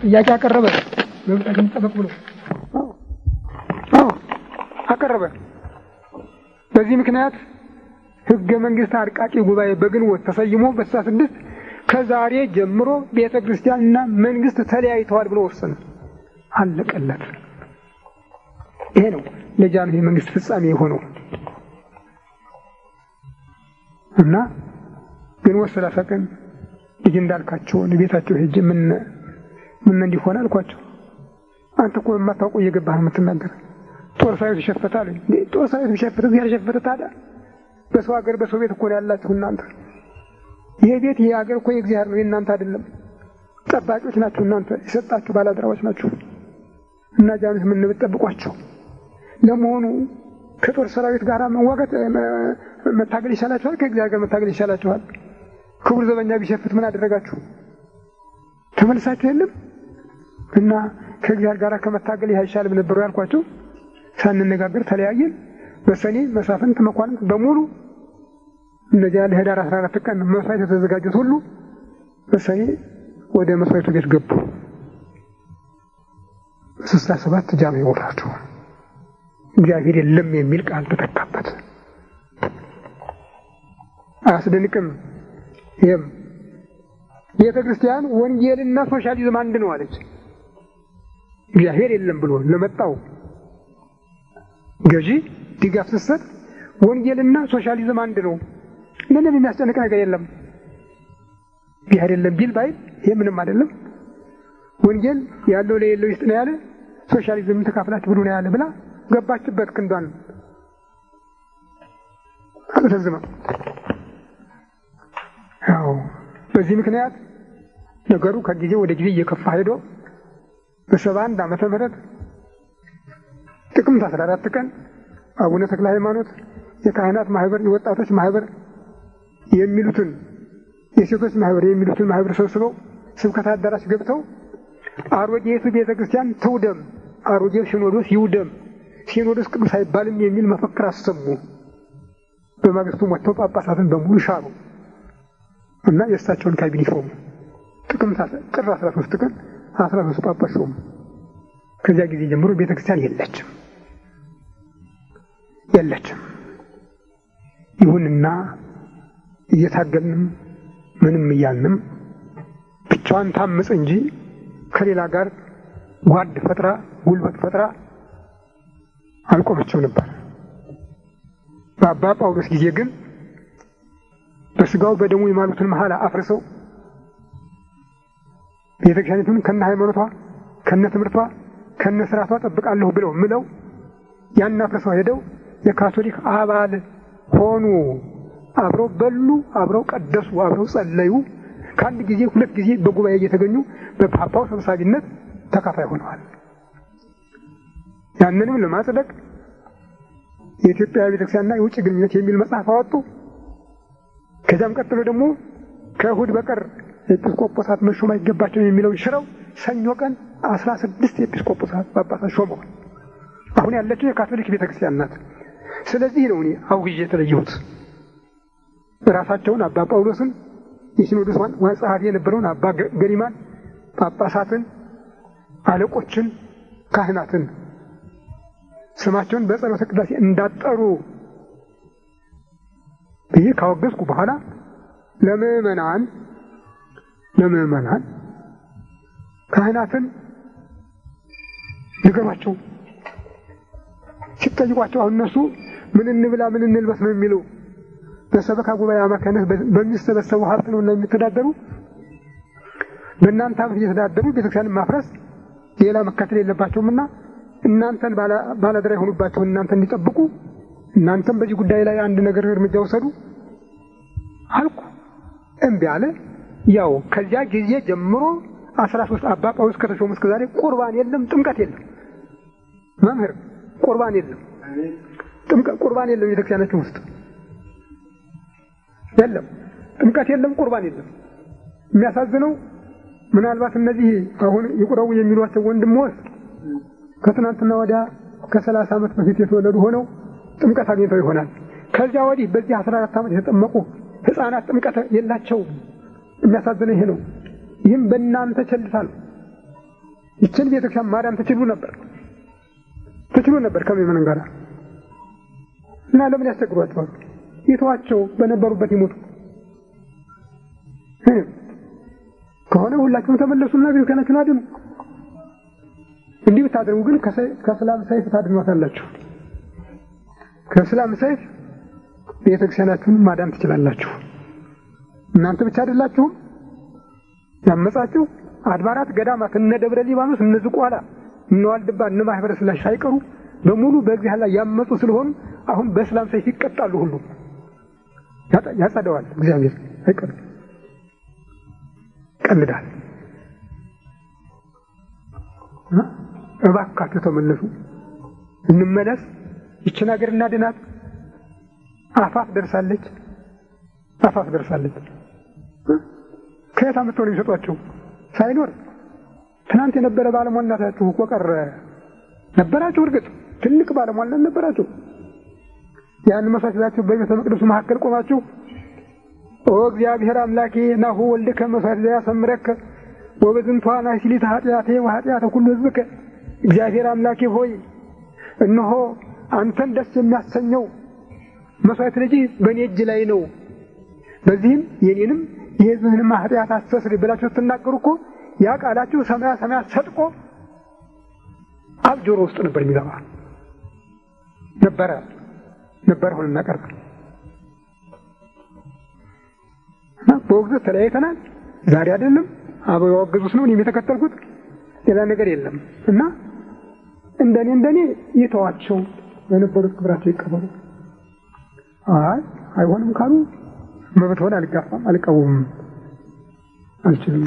ጥያቄ አቀረበ። መብታችን ጠበቅ ብሎ አቀረበ። በዚህ ምክንያት ሕገ መንግሥት አርቃቂ ጉባኤ በግንቦት ተሰይሞ በ6 ከዛሬ ጀምሮ ቤተ ክርስቲያንና መንግስት ተለያይተዋል ብሎ ወሰነ። አለቀለት። ይሄ ነው ለጃንሆይ መንግስት ፍጻሜ የሆነው እና ግንቦት 30 ቀን ልጅ እንዳልካቸው ቤታቸው ሄጄ ምን እንዲሆን አልኳቸው። አንተ እኮ የማታውቀው እየገባህ የምትናገር ጦር ሰራዊት ይሸፈታል። ጦር ሰራዊት ቢሸፈት ያልሸፈተ ታዲያ በሰው ሀገር በሰው ቤት እኮ ያላችሁ እናንተ። ይሄ ቤት ይሄ ሀገር እኮ የእግዚአብሔር ነው፣ የእናንተ አይደለም። ጠባቂዎች ናችሁ እናንተ፣ የሰጣችሁ ባላደራዎች ናችሁ። እና ጃንሆይ ምን ብትጠብቋቸው? ለመሆኑ ከጦር ሰራዊት ጋር መዋጋት መታገል ይሻላችኋል? ከእግዚአብሔር ጋር መታገል ይሻላችኋል? ክቡር ዘበኛ ቢሸፍት ምን አደረጋችሁ? ተመልሳችሁ የለም እና ከእግዚአብሔር ጋር ከመታገል አይሻልም ነበሩ ያልኳቸው። ሳንነጋገር ተለያየን። በሰኔ መሳፍንት መኳንንት በሙሉ እነዚያ ለህዳር 14 ቀን መስዋዕት የተዘጋጁት ሁሉ በሰኔ ወደ መስዋዕቱ ቤት ገቡ። 67 ጃንሆይ ሞታቸው። እግዚአብሔር የለም የሚል ቃል ተተካበት። አያስደንቅም? ይሄም ቤተ ክርስቲያን ወንጌልና ሶሻሊዝም አንድ ነው አለች። እግዚአብሔር የለም ብሎ ለመጣው ገዢ ድጋፍ ስትሰጥ ወንጌልና ሶሻሊዝም አንድ ነው፣ ምንም የሚያስጨንቅ ነገር የለም። እግዚአብሔር የለም ቢል ባይል ይሄ ምንም አይደለም። ወንጌል ያለው ለሌለው ይስጥ ነው ያለ፣ ሶሻሊዝም ተካፍላችሁ ብሉ ነው ያለ ብላ ገባችበት ክንዷን አልተዘመ። ያው በዚህ ምክንያት ነገሩ ከጊዜ ወደ ጊዜ እየከፋ ሄዶ በ71 ዓመተ ምህረት ጥቅምት 14 ቀን አቡነ ተክለ ሃይማኖት የካህናት ማህበር፣ የወጣቶች ማህበር የሚሉትን የሴቶች ማህበር የሚሉትን ማህበር ሰብስበው ስብከት አዳራሽ ገብተው አሮጌቱ ቤተክርስቲያን ትውደም፣ አሮጌው ሲኖዶስ ይውደም፣ ሲኖዶስ ቅዱስ አይባልም የሚል መፈክር አሰሙ። በማግስቱ ወጥተው ጳጳሳትን በሙሉ ሻሩ እና የእሳቸውን ካቢኔ ሾሙ። ጥር 13 ቀን 13 ጳጳስ ሾሙ። ከዚያ ጊዜ ጀምሮ ቤተክርስቲያን የለችም። ይሁንና እየታገልንም ምንም እያልንም ብቻዋን ታምጽ እንጂ ከሌላ ጋር ጓድ ፈጥራ ጉልበት ፈጥራ አልቆመችም ነበር። በአባ ጳውሎስ ጊዜ ግን በስጋው በደሙ የማሉትን መሐላ አፍርሰው ቤተክርስቲያኒቱን ከነ ሃይማኖቷ ከነ ትምህርቷ ከነ ስርዓቷ ጠብቃለሁ ብለው ምለው ያን አፍርሰው ሄደው የካቶሊክ አባል ሆኑ። አብረው በሉ፣ አብረው ቀደሱ፣ አብረው ጸለዩ። ከአንድ ጊዜ ሁለት ጊዜ በጉባኤ እየተገኙ በፓፓው ሰብሳቢነት ተካፋይ ሆነዋል። ያንንም ለማጽደቅ የኢትዮጵያ ቤተክርስቲያንና የውጭ ግንኙነት የሚል መጽሐፍ አወጡ። ከዚያም ቀጥሎ ደግሞ ከእሑድ በቀር ኤጲስቆጶሳት መሾም አይገባቸው የሚለው ሽረው ሰኞ ቀን 16 ኤጲስቆጶሳት ጳጳሳት ሾመዋል። አሁን ያለችው የካቶሊክ ቤተክርስቲያን ናት። ስለዚህ ነው እኔ አውግዤ የተለየሁት። ራሳቸውን አባ ጳውሎስን የሲኖዶስ ዋና ጸሐፊ የነበረውን አባ ገሪማን ጳጳሳትን፣ አለቆችን፣ ካህናትን ስማቸውን በጸሎተ ቅዳሴ እንዳጠሩ ብዬ ካወገዝኩ በኋላ ለምዕመናን ካህናትን ንገሯቸው። ሲጠይቋቸው አሁን እነሱ ምን እንብላ ምን እንልበስ ነው የሚለው። በሰበካ ጉባኤ አማካኝነት በሚሰበሰቡ ሀብት ነውና የሚተዳደሩ። በእናንተ ሀብት እየተዳደሩ ቤተክርስቲያንን ማፍረስ ሌላ መከተል የለባቸውምና እናንተን ባለድራ የሆኑባቸው እናንተን እንዲጠብቁ እናንተም በዚህ ጉዳይ ላይ አንድ ነገር እርምጃ ወሰዱ አልኩ። እምቢ አለ። ያው ከዚያ ጊዜ ጀምሮ 13 አባ ጳውሎስ ከተሾሙ እስከ ዛሬ ቁርባን የለም፣ ጥምቀት የለም። መምህር ቁርባን የለም፣ ቁርባን የለም። ቤተክርስቲያናችን ውስጥ የለም ጥምቀት የለም፣ ቁርባን የለም። የሚያሳዝነው ምናልባት እነዚህ አሁን ይቁረቡ የሚሏቸው ወንድሞች ከትናንትና ወዲያ ከ30 ዓመት በፊት የተወለዱ ሆነው ጥምቀት አግኝተው ይሆናል። ከዚያ ወዲህ በዚህ 14 ዓመት የተጠመቁ ህፃናት ጥምቀት የላቸው። የሚያሳዝነው ይሄ ነው። ይህም በእናንተ ቸልታ ነው። ይችን ቤተክርስቲያን ማዳን ትችሉ ነበር ከምዕመናን ጋር እና ለምን ያስቸግሯቸዋል? ይተዋቸው፣ በነበሩበት ይሞቱ። ከሆነ ሁላችሁም ተመለሱና ቤተክርስቲያናችሁን አድኑ። እንዲህ ብታደርጉ ግን ከእስላም ሰይፍ ታድኗታላችሁ። ከእስላም ሰይፍ ቤተክርስቲያናችሁን ማዳን ትችላላችሁ። እናንተ ብቻ አይደላችሁም ያመጻችሁ። አድባራት ገዳማት እነ ደብረ ሊባኖስ እነ ዝቋላ እነ ዋልድባ እነ ማህበረ ስላሴ ሳይቀሩ በሙሉ በእግዚአብሔር ላይ ያመጹ ስለሆኑ አሁን በእስላም ሰይፍ ይቀጣሉ። ሁሉ ያጸደዋል እግዚአብሔር አይቀርም፣ ቀልዳል። እባካችሁ ተመለሱ፣ እንመለስ። ይችን ሀገር እናድናት። አፋፍ ደርሳለች። ከየት አምጥተው ነው የሚሰጧቸው? ሳይኖር ትናንት የነበረ ባለሟልነታችሁ እኮ ቀረ። ነበራችሁ፣ እርግጥ ትልቅ ባለሟልነት ነበራችሁ። ያን መስዋዕታችሁ በቤተ መቅደሱ መካከል ቆማችሁ ኦ እግዚአብሔር አምላኬ ናሁ ወልድከ መስዋዕት ዘያሰምረከ ወበዝንቷ ናሲሊት ኃጢአቴ ወኃጢአተ ኩሉ ሕዝብከ። እግዚአብሔር አምላኬ ሆይ እነሆ አንተን ደስ የሚያሰኘው መስዋዕት ልጅ በእኔ እጅ ላይ ነው፣ በዚህም የኔንም የሕዝብህንም ኃጢአት አስተስርይ ብላችሁ ስትናገሩ እኮ ያ ቃላችሁ ሰማያት ሰጥቆ አብ ጆሮ ውስጥ ነበር የሚገባ ነበር ሆነ እናቀርብ እና በወግዘት ተለያይተናል። ዛሬ አይደለም አበው ያወገዙት ነው እኔም የተከተልኩት፣ ሌላ ነገር የለም። እና እንደኔ ይተዋቸው፣ የነበሩት ክብራቸው ይቀበሉ። አይሆንም ካሉ መብት ሆነ አልጋፋም፣ አልቀውም፣ አልችልም።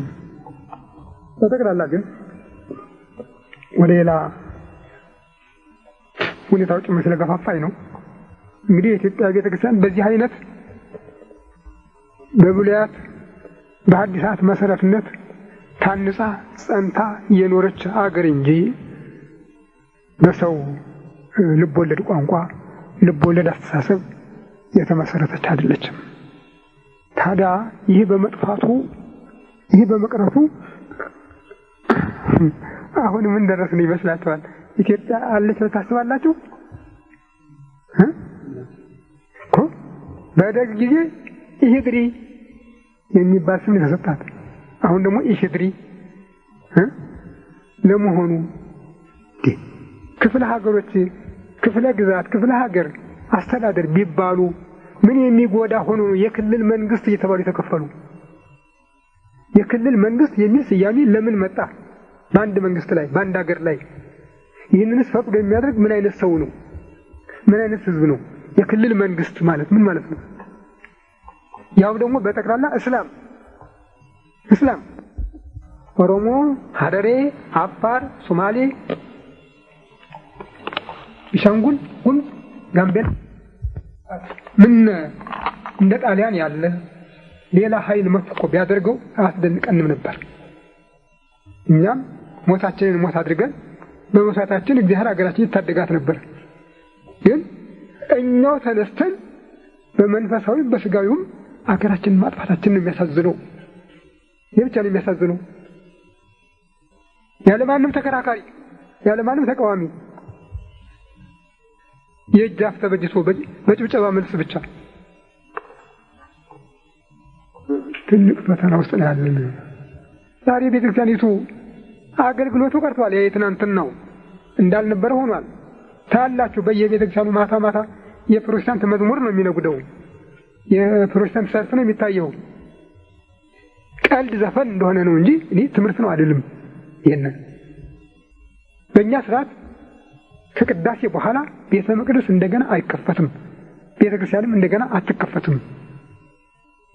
በጠቅላላ ግን ወደ ሌላ ሁኔታዎች ጭምር ስለገፋፋኝ ነው። እንግዲህ የኢትዮጵያ ቤተክርስቲያን በዚህ አይነት በብሉያት በሐዲሳት መሰረትነት ታንጻ ጸንታ የኖረች አገር እንጂ በሰው ልቦለድ ቋንቋ ልቦለድ አስተሳሰብ የተመሰረተች አይደለችም። ታዲያ ይህ በመጥፋቱ ይህ በመቅረቱ አሁን ምን ደረስን ይመስላችኋል? ኢትዮጵያ አለች ታስባላችሁ? በደርግ ጊዜ ኢሂድሪ የሚባል ስም ተሰጣት። አሁን ደግሞ ኢሂድሪ ለመሆኑ ክፍለ ሀገሮች ክፍለ ግዛት ክፍለ ሀገር አስተዳደር ቢባሉ ምን የሚጎዳ ሆኖ የክልል መንግስት እየተባሉ የተከፈሉ? የክልል መንግስት የሚል ስያሜ ለምን መጣ? በአንድ መንግስት ላይ በአንድ ሀገር ላይ ይህንንስ ፈቅዶ የሚያደርግ ምን አይነት ሰው ነው? ምን አይነት ህዝብ ነው? የክልል መንግስት ማለት ምን ማለት ነው? ያው ደግሞ በጠቅላላ እስላም ኦሮሞ፣ ሀደሬ፣ አፋር፣ ሶማሌ፣ ቢሻንጉል ጉሙዝ፣ ጋምቤላ ምን እንደ ጣሊያን ያለ ሌላ ኃይል መጥቶ ቢያደርገው አያስደንቀንም ነበር። እኛም ሞታችንን ሞት አድርገን በሞታችን እግዚአብሔር ሀገራችን ይታደጋት ነበር። ግን እኛው ተነስተን በመንፈሳዊ በስጋዊም ሀገራችንን ማጥፋታችን ነው የሚያሳዝነው። ይህ ብቻ ነው የሚያሳዝነው። ያለማንም ተከራካሪ ያለማንም ተቃዋሚ የእጃፍ ተበጅቶ በጭብጨባ መልስ ብቻ ትልቅ ፈተና ውስጥ ነው ያለን። ዛሬ ቤተክርስቲያኒቱ አገልግሎቱ ቀርቷል። የትናንትናው እንዳልነበረ ሆኗል። ታላችሁ በየቤተክርስቲያኑ ማታ ማታ የፕሮቴስታንት መዝሙር ነው የሚነጉደው። የፕሮቴስታንት ሰልፍ ነው የሚታየው። ቀልድ ዘፈን እንደሆነ ነው እንጂ እኔ ትምህርት ነው አይደለም። ይሄንን በእኛ ስርዓት ከቅዳሴ በኋላ ቤተ መቅደስ እንደገና አይከፈትም። ቤተክርስቲያንም እንደገና አትከፈትም።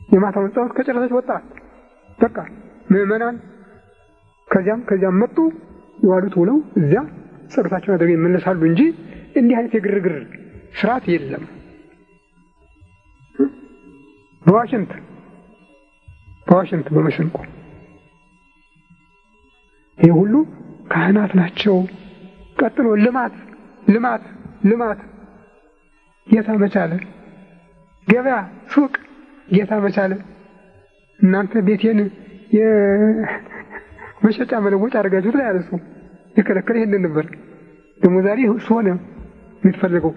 የማታውን ጸሎት ከጨረሰች ወጣት በቃ ምዕመናን ከዚያም መጡ ይዋሉት ውለው እዚያ ጸሎታቸውን አድርገው ይመለሳሉ እንጂ እንዲህ አይነት የግርግር ስርዓት የለም። በዋሽንት በመሰንቆ ይሄ ሁሉ ካህናት ናቸው። ቀጥሎ ልማት ጌታ መቻለ፣ ገበያ ሱቅ ጌታ መቻለ። እናንተ ቤቴን የመሸጫ መለወጫ አድርጋችሁት ላይ ያለሱ የከለከለ ይሄንን ነበር። ደግሞ ዛሬ እሱ ሆነ የሚፈልገው።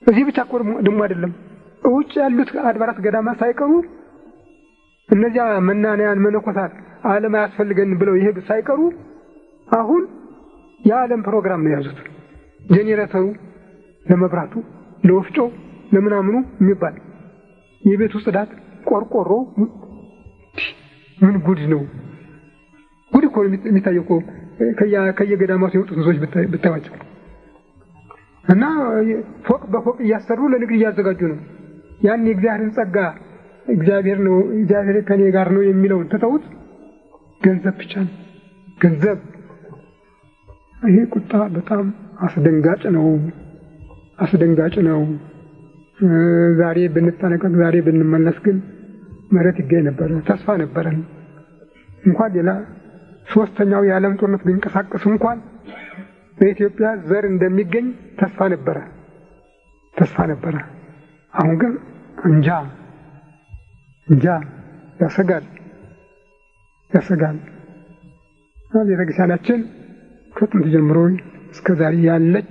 እዚህ ብቻ እኮ ደግሞ አይደለም፣ ውጭ ያሉት አድባራት ገዳማት ሳይቀሩ እነዚያ መናንያን መነኮሳት ዓለም አያስፈልገን ብለው ይሄዱ ሳይቀሩ አሁን የዓለም ፕሮግራም ነው ያዙት። ጄኔሬተሩ ለመብራቱ ለወፍጮ ለምናምኑ የሚባል የቤቱ ጽዳት ቆርቆሮ ምን ጉድ ነው! ጉድ እኮ የሚታየው እኮ ከየገዳማቱ የወጡት ሰዎች ብታዩዋቸው እና ፎቅ በፎቅ እያሰሩ ለንግድ እያዘጋጁ ነው። ያን የእግዚአብሔርን ጸጋ እግዚአብሔር ከኔ ጋር ነው የሚለውን ተተውት ገንዘብ ብቻ ነው ገንዘብ። ይሄ ቁጣ በጣም አስደንጋጭ ነው። ዛሬ ብንጠነቀቅ ዛሬ ብንመለስ ግን ምሕረት ይገኝ ነበር። ተስፋ ነበረን። እንኳን ሌላ ሶስተኛው የዓለም ጦርነት ቢንቀሳቀስ እንኳን በኢትዮጵያ ዘር እንደሚገኝ ተስፋ ነበረ። አሁን ግን እንጃ ያሰጋል። ቤተክርስቲያናችን ከጥንት ጀምሮ እስከ ዛሬ ያለች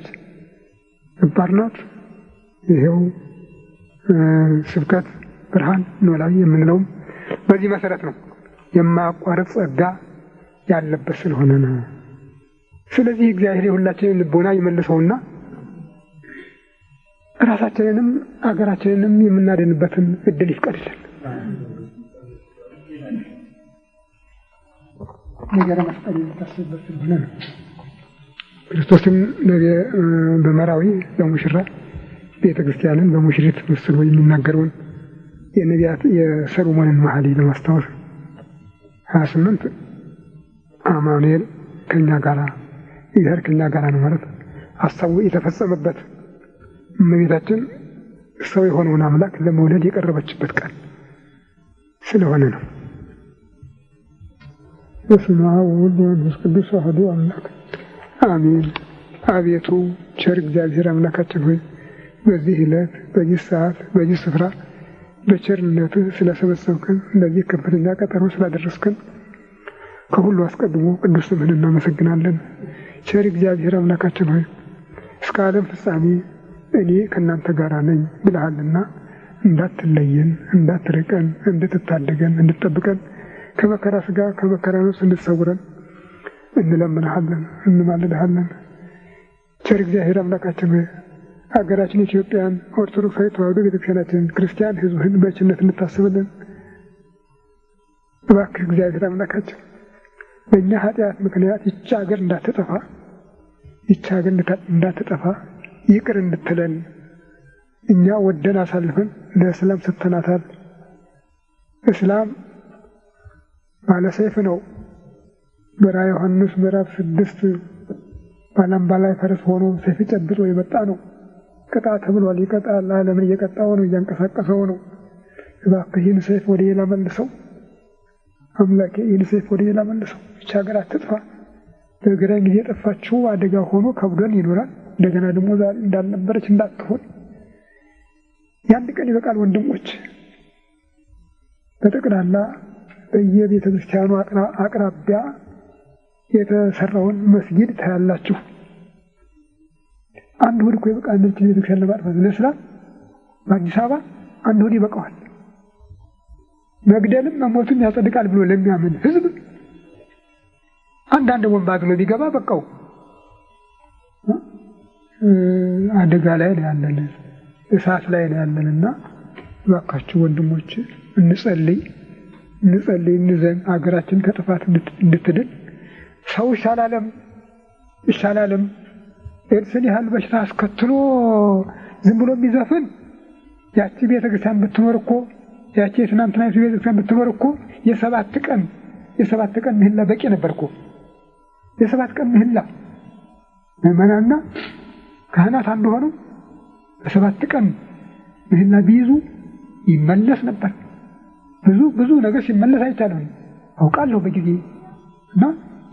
ነባር ናት። ይሄው ስብከት ብርሃን ኖላዊ የምንለው በዚህ መሰረት ነው። የማያቋርጥ ጸጋ ያለበት ስለሆነ ነው። ስለዚህ እግዚአብሔር የሁላችንን ልቦና ይመልሰውና ራሳችንንም አገራችንንም የምናድንበትን እድል ይፍቀድልን። ነገረ መስቀል የምታስብበት ስለሆነ ነው። ክርስቶስን በመራዊ ለሙሽራ ቤተክርስቲያንን በሙሽሪት መስሎ የሚናገረውን የነቢያት የሰሎሞንን መኃልይ ለማስታወስ 28 አማኑኤል ከኛ ጋራ እግዚአብሔር ከኛ ጋራ ነው ማለት ሐሳቡ የተፈጸመበት እመቤታችን ሰው የሆነውን አምላክ ለመውለድ የቀረበችበት ቀን ስለሆነ ነው። በስመ አብ ወወልድ ወመንፈስ ቅዱስ አሐዱ አምላክ አሜን። አቤቱ ቸር እግዚአብሔር አምላካችን ሆይ በዚህ ዕለት በዚህ ሰዓት በዚህ ስፍራ በቸርነትህ ስለሰበሰብከን ለዚህ ከፍተኛ ቀጠሮ ስላደረስከን ከሁሉ አስቀድሞ ቅዱስ ስምህን እናመሰግናለን። ቸር እግዚአብሔር አምላካችን ሆይ እስከ ዓለም ፍጻሜ እኔ ከእናንተ ጋር ነኝ ብለሃልና እንዳትለየን፣ እንዳትርቀን፣ እንድትታደገን፣ እንድትጠብቀን ከመከራ ሥጋ ከመከራ ነፍስ እንድትሰውረን እንለምንሃለን፣ እንማልድሃለን። ቸር እግዚአብሔር አምላካችን ሆይ ሀገራችን ኢትዮጵያን ኦርቶዶክሳዊ ተዋሕዶ ቤተክርስቲያናችንን ክርስቲያን ሕዝብህን በቸርነት እንድታስብልን እባክህ እግዚአብሔር አምላካችን በእኛ ኃጢአት ምክንያት ይህች ሀገር እንዳትጠፋ ይቅር እንድትለን እኛ ወደን አሳልፈን ለእስላም ሰጥተናታል። እስላም ባለሰይፍ ነው። በራዕየ ዮሐንስ ምዕራፍ 6 ባላምባላይ ፈረስ ሆኖ ሰይፍ ጨብጦ የመጣ ነው። ቅጣ ተብሏል። ይቀጣል። ዓለምን እየቀጣው ነው፣ እያንቀሳቀሰው ነው። እባክህ ይህን ሰይፍ ወደ ሌላ መልሰው አምላኬ፣ ይህን ሰይፍ ወደ ሌላ መልሰው። ይህች ሀገር አትጥፋ። በግራኝ ጊዜ የጠፋችው አደጋ ሆኖ ከብዶን ይኖራል። እንደገና ደግሞ ዛሬ እንዳልነበረች እንዳትሆን የአንድ ቀን ይበቃል። ወንድሞች በጠቅላላ በየቤተ ክርስቲያኑ አቅራቢያ የተሰራውን መስጊድ ታያላችሁ። አንድ እሑድ እኮ ይበቃል። ቤተ ክርስቲያን ለማጥፋት ለእስላም በአዲስ አበባ አንድ እሑድ ይበቃዋል። መግደልም መሞትም ያጸድቃል ብሎ ለሚያምን ሕዝብ አንዳንድ ወንባ ብሎ ቢገባ በቃው። አደጋ ላይ ነው ያለን፣ እሳት ላይ ነው ያለንና እባካችሁ ወንድሞች እንጸልይ፣ እንዘን ሀገራችን ከጥፋት እንድትድን። ሰው ይሻላለም ኤድስን ያህል በሽታ አስከትሎ ዝም ብሎ የሚዘፍን ያቺ ቤተክርስቲያን ብትኖር እኮ ያቺ የትናንትናይቱ ቤተክርስቲያን ብትኖር እኮ የሰባት ቀን ምህላ በቂ ነበር እኮ። የሰባት ቀን ምህላ ምዕመናንና ካህናት አንዱ ሆነው በሰባት ቀን ምህላ ቢይዙ ይመለስ ነበር። ብዙ ነገር ሲመለስ አይቻለሁ አውቃለሁ በጊዜ እና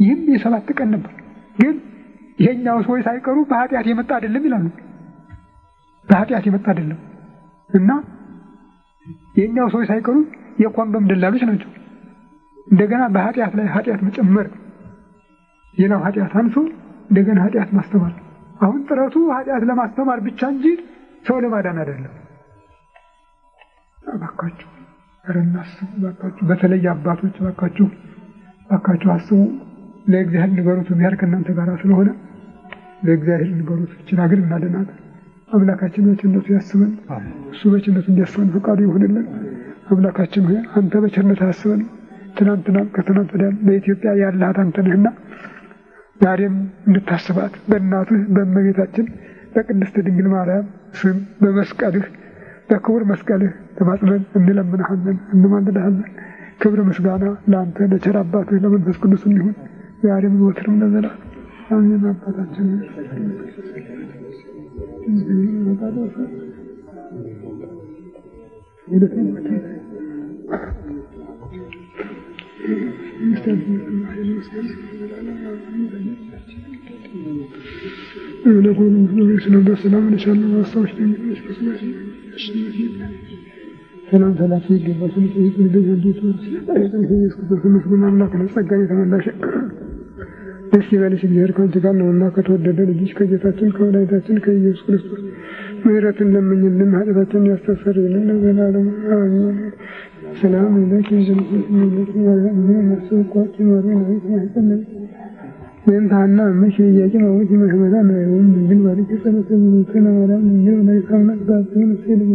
ይህም የሰባት ቀን ነበር። ግን ይሄኛው ሰዎች ሳይቀሩ በኃጢአት የመጣ አይደለም ይላሉ። በኃጢአት የመጣ አይደለም እና የኛው ሰዎች ሳይቀሩ የኮንዶም ደላሎች ናቸው። እንደገና በኃጢአት ላይ ኃጢአት መጨመር፣ ሌላው ኃጢአት አንሶ እንደገና ኃጢአት ማስተማር። አሁን ጥረቱ ኃጢአት ለማስተማር ብቻ እንጂ ሰው ለማዳን አይደለም። እባካችሁ እናስቡ። እባካችሁ በተለይ አባቶች እባካችሁ አስቡ። ለእግዚአብሔር ንገሩት። እግዚአብሔር ከእናንተ ጋር ስለሆነ ለእግዚአብሔር ንገሩት። ይህችን ሀገር እናድናት። አምላካችን በቸርነቱ ያስበን። እሱ በቸርነቱ እንዲያስበን ፈቃዱ ይሁንልን። አምላካችን ሆይ አንተ በቸርነት አስበን። ትናንትናም ከትናንት ወዲያም በኢትዮጵያ ያለሃት አንተ ነህና ዛሬም እንድታስባት በእናትህ በእመቤታችን በቅድስት ድንግል ማርያም ስም በመስቀልህ በክቡር መስቀልህ ተማጽነን እንለምንሃለን፣ እንማልድሃለን። ክብር ምስጋና ለአንተ ለቸር አባትህ ለመንፈስ ቅዱስ ይሁን ዛሬም ዘወትርም ለዘላለም አሜን። አባታችን ሰላም ሰላም ይገባል። ደስ ይበልሽ እግዚአብሔር ከአንቺ ጋር ነውና ከተወደደ ልጅሽ ከጌታችን ከመድኃኒታችን ከኢየሱስ ክርስቶስ ምሕረትን ለምኝልን ኃጢአታችንን ያስተሰርይልን ለዘላለሙ አሜን። ሰላም ለኪ ወይምታና መቼ እያቂ ማወቂ መህመዳ ነው ግን ባሪክ ጸሎተኛ ማርያም ነው ለይታውና ዛቱን ሲልኝ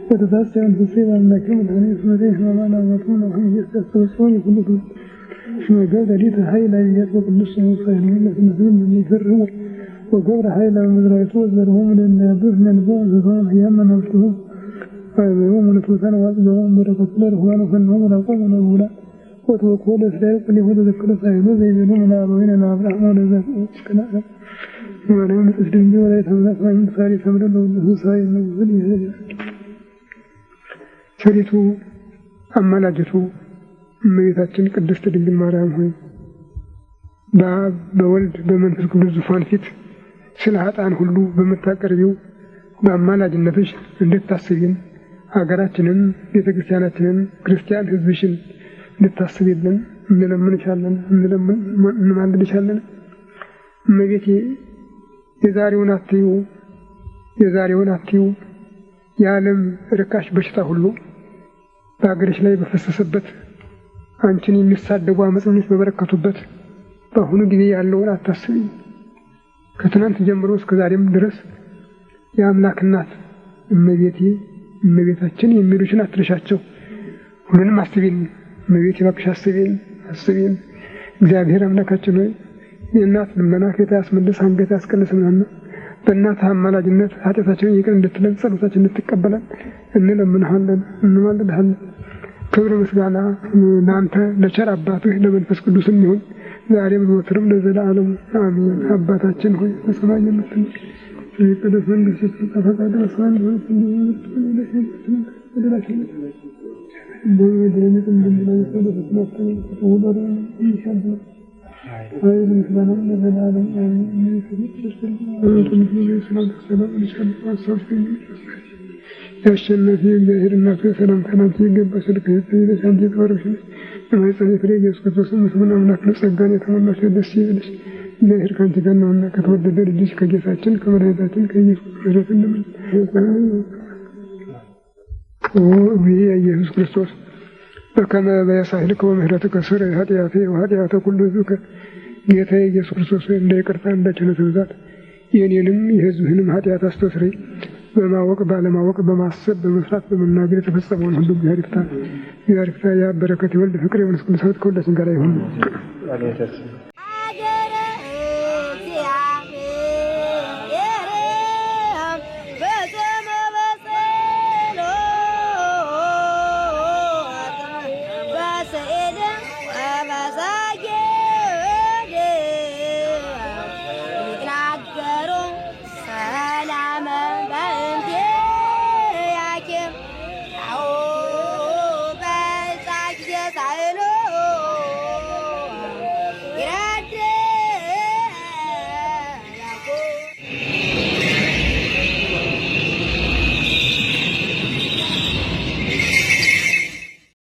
ወተታሰን ሲል አምላክ መድኃኒ ስመቴ ማማና ወጥቶ ነው ይስተሰሰው ይሁሉ ሽመገብ ደሊት ኃይል አይያት በቅዱስ ሙሳይን ለነዚህ የሚፈርሙ ወገብረ ኃይል መዝራይቱ ዘርሁም ለነብር ነንበው ዘሆን ያመነቱ ወይም ሙሉታን ዋዝበው በረከት ለርሁዋን ፈንሆ ወራቆም ነው وتوكل إسرائيل كل يهود ذكر سعيد زينو من أبوين أنا أبراهيم ولذا كنا ولا يمسدين بي ولا يتمنى فاهم ساري ثمر له سعيد ولي ሸሪቱ አማላጅቱ እመቤታችን ቅድስት ድንግል ማርያም ሆይ በአብ በወልድ በመንፈስ ቅዱስ ዙፋን ፊት ስለ ኃጥአን ሁሉ በምታቀርቢው በአማላጅነትሽ እንድታስቢን ሀገራችንን ቤተክርስቲያናችንን ክርስቲያን ሕዝብሽን እንድታስቢልን እንለምንሻለን እንማልድሻለን። እመቤቴ የዛሬውን አትዩ የዓለም ርካሽ በሽታ ሁሉ በአገርሽ ላይ በፈሰሰበት አንቺን የሚሳደቡ አመፀኞች በበረከቱበት በአሁኑ ጊዜ ያለውን አታስቢ። ከትናንት ጀምሮ እስከ ዛሬም ድረስ የአምላክ እናት እመቤታችን የሚሉሽን አትርሻቸው። ሁሉንም አስቢን እመቤቴ፣ እባክሽ አስቢን። እግዚአብሔር አምላካችን ሆይ የእናት ልመና ከየት ያስመልስ አንገት ያስቀንስናልና በእናት አማላጅነት ኃጢአታችንን ይቅር እንድትለን ጸሎታችንን እንድትቀበለን እንለምንሃለን እንማልድሃለን። ክብር ምስጋና ለአንተ ለቸር አባትህ ለመንፈስ ቅዱስም ይሁን ዛሬም ዘወትርም ለዘላለሙ አሜን። አባታችን ሆይ በሰማይ የምትኖር ይቀደስ መንግሥትህ ትምጣ፣ ፈቃድህ በሰማይ እንደሆነች ኃይል ምስጋና ለዘላለም አሜን። ያሸነፊ እግዚአብሔር እናቱ የሰላምታ ላንቺ ይገባል። ስልክ ይዘሽ አንቺ የተባረክሽ ነሽ፣ የማኅፀንሽ ፍሬ ኢየሱስ ክርስቶስ ምስጉን አምላክ ነው። ጸጋን የተሞላሽ ደስ ይበልሽ፣ እግዚአብሔር ከአንቺ ጋር ነውና ከተወደደ ልጅሽ ከጌታችን ከመድኃኒታችን ከኢየሱስ ክርስቶስ ኢየሱስ ክርስቶስ በከመ በያሳህልከ ወምህረትከ ስረይ ኃጢአቴ ወኃጢአተ ኩሉ ሕዝብከ። ጌታዬ ኢየሱስ ክርስቶስ እንደ ይቅርታ እንደ ቸርነትህ ብዛት የእኔንም የሕዝብህንም ኃጢአት አስተስርይ። በማወቅ ባለማወቅ በማሰብ በመስራት በመናገር የተፈጸመውን ሁሉ እግዚአብሔር ይፍታ። የአብ በረከት የወልድ ፍቅር የመንፈስ ቅዱስ ኅብረት ከሁላችን ጋር ይሁን።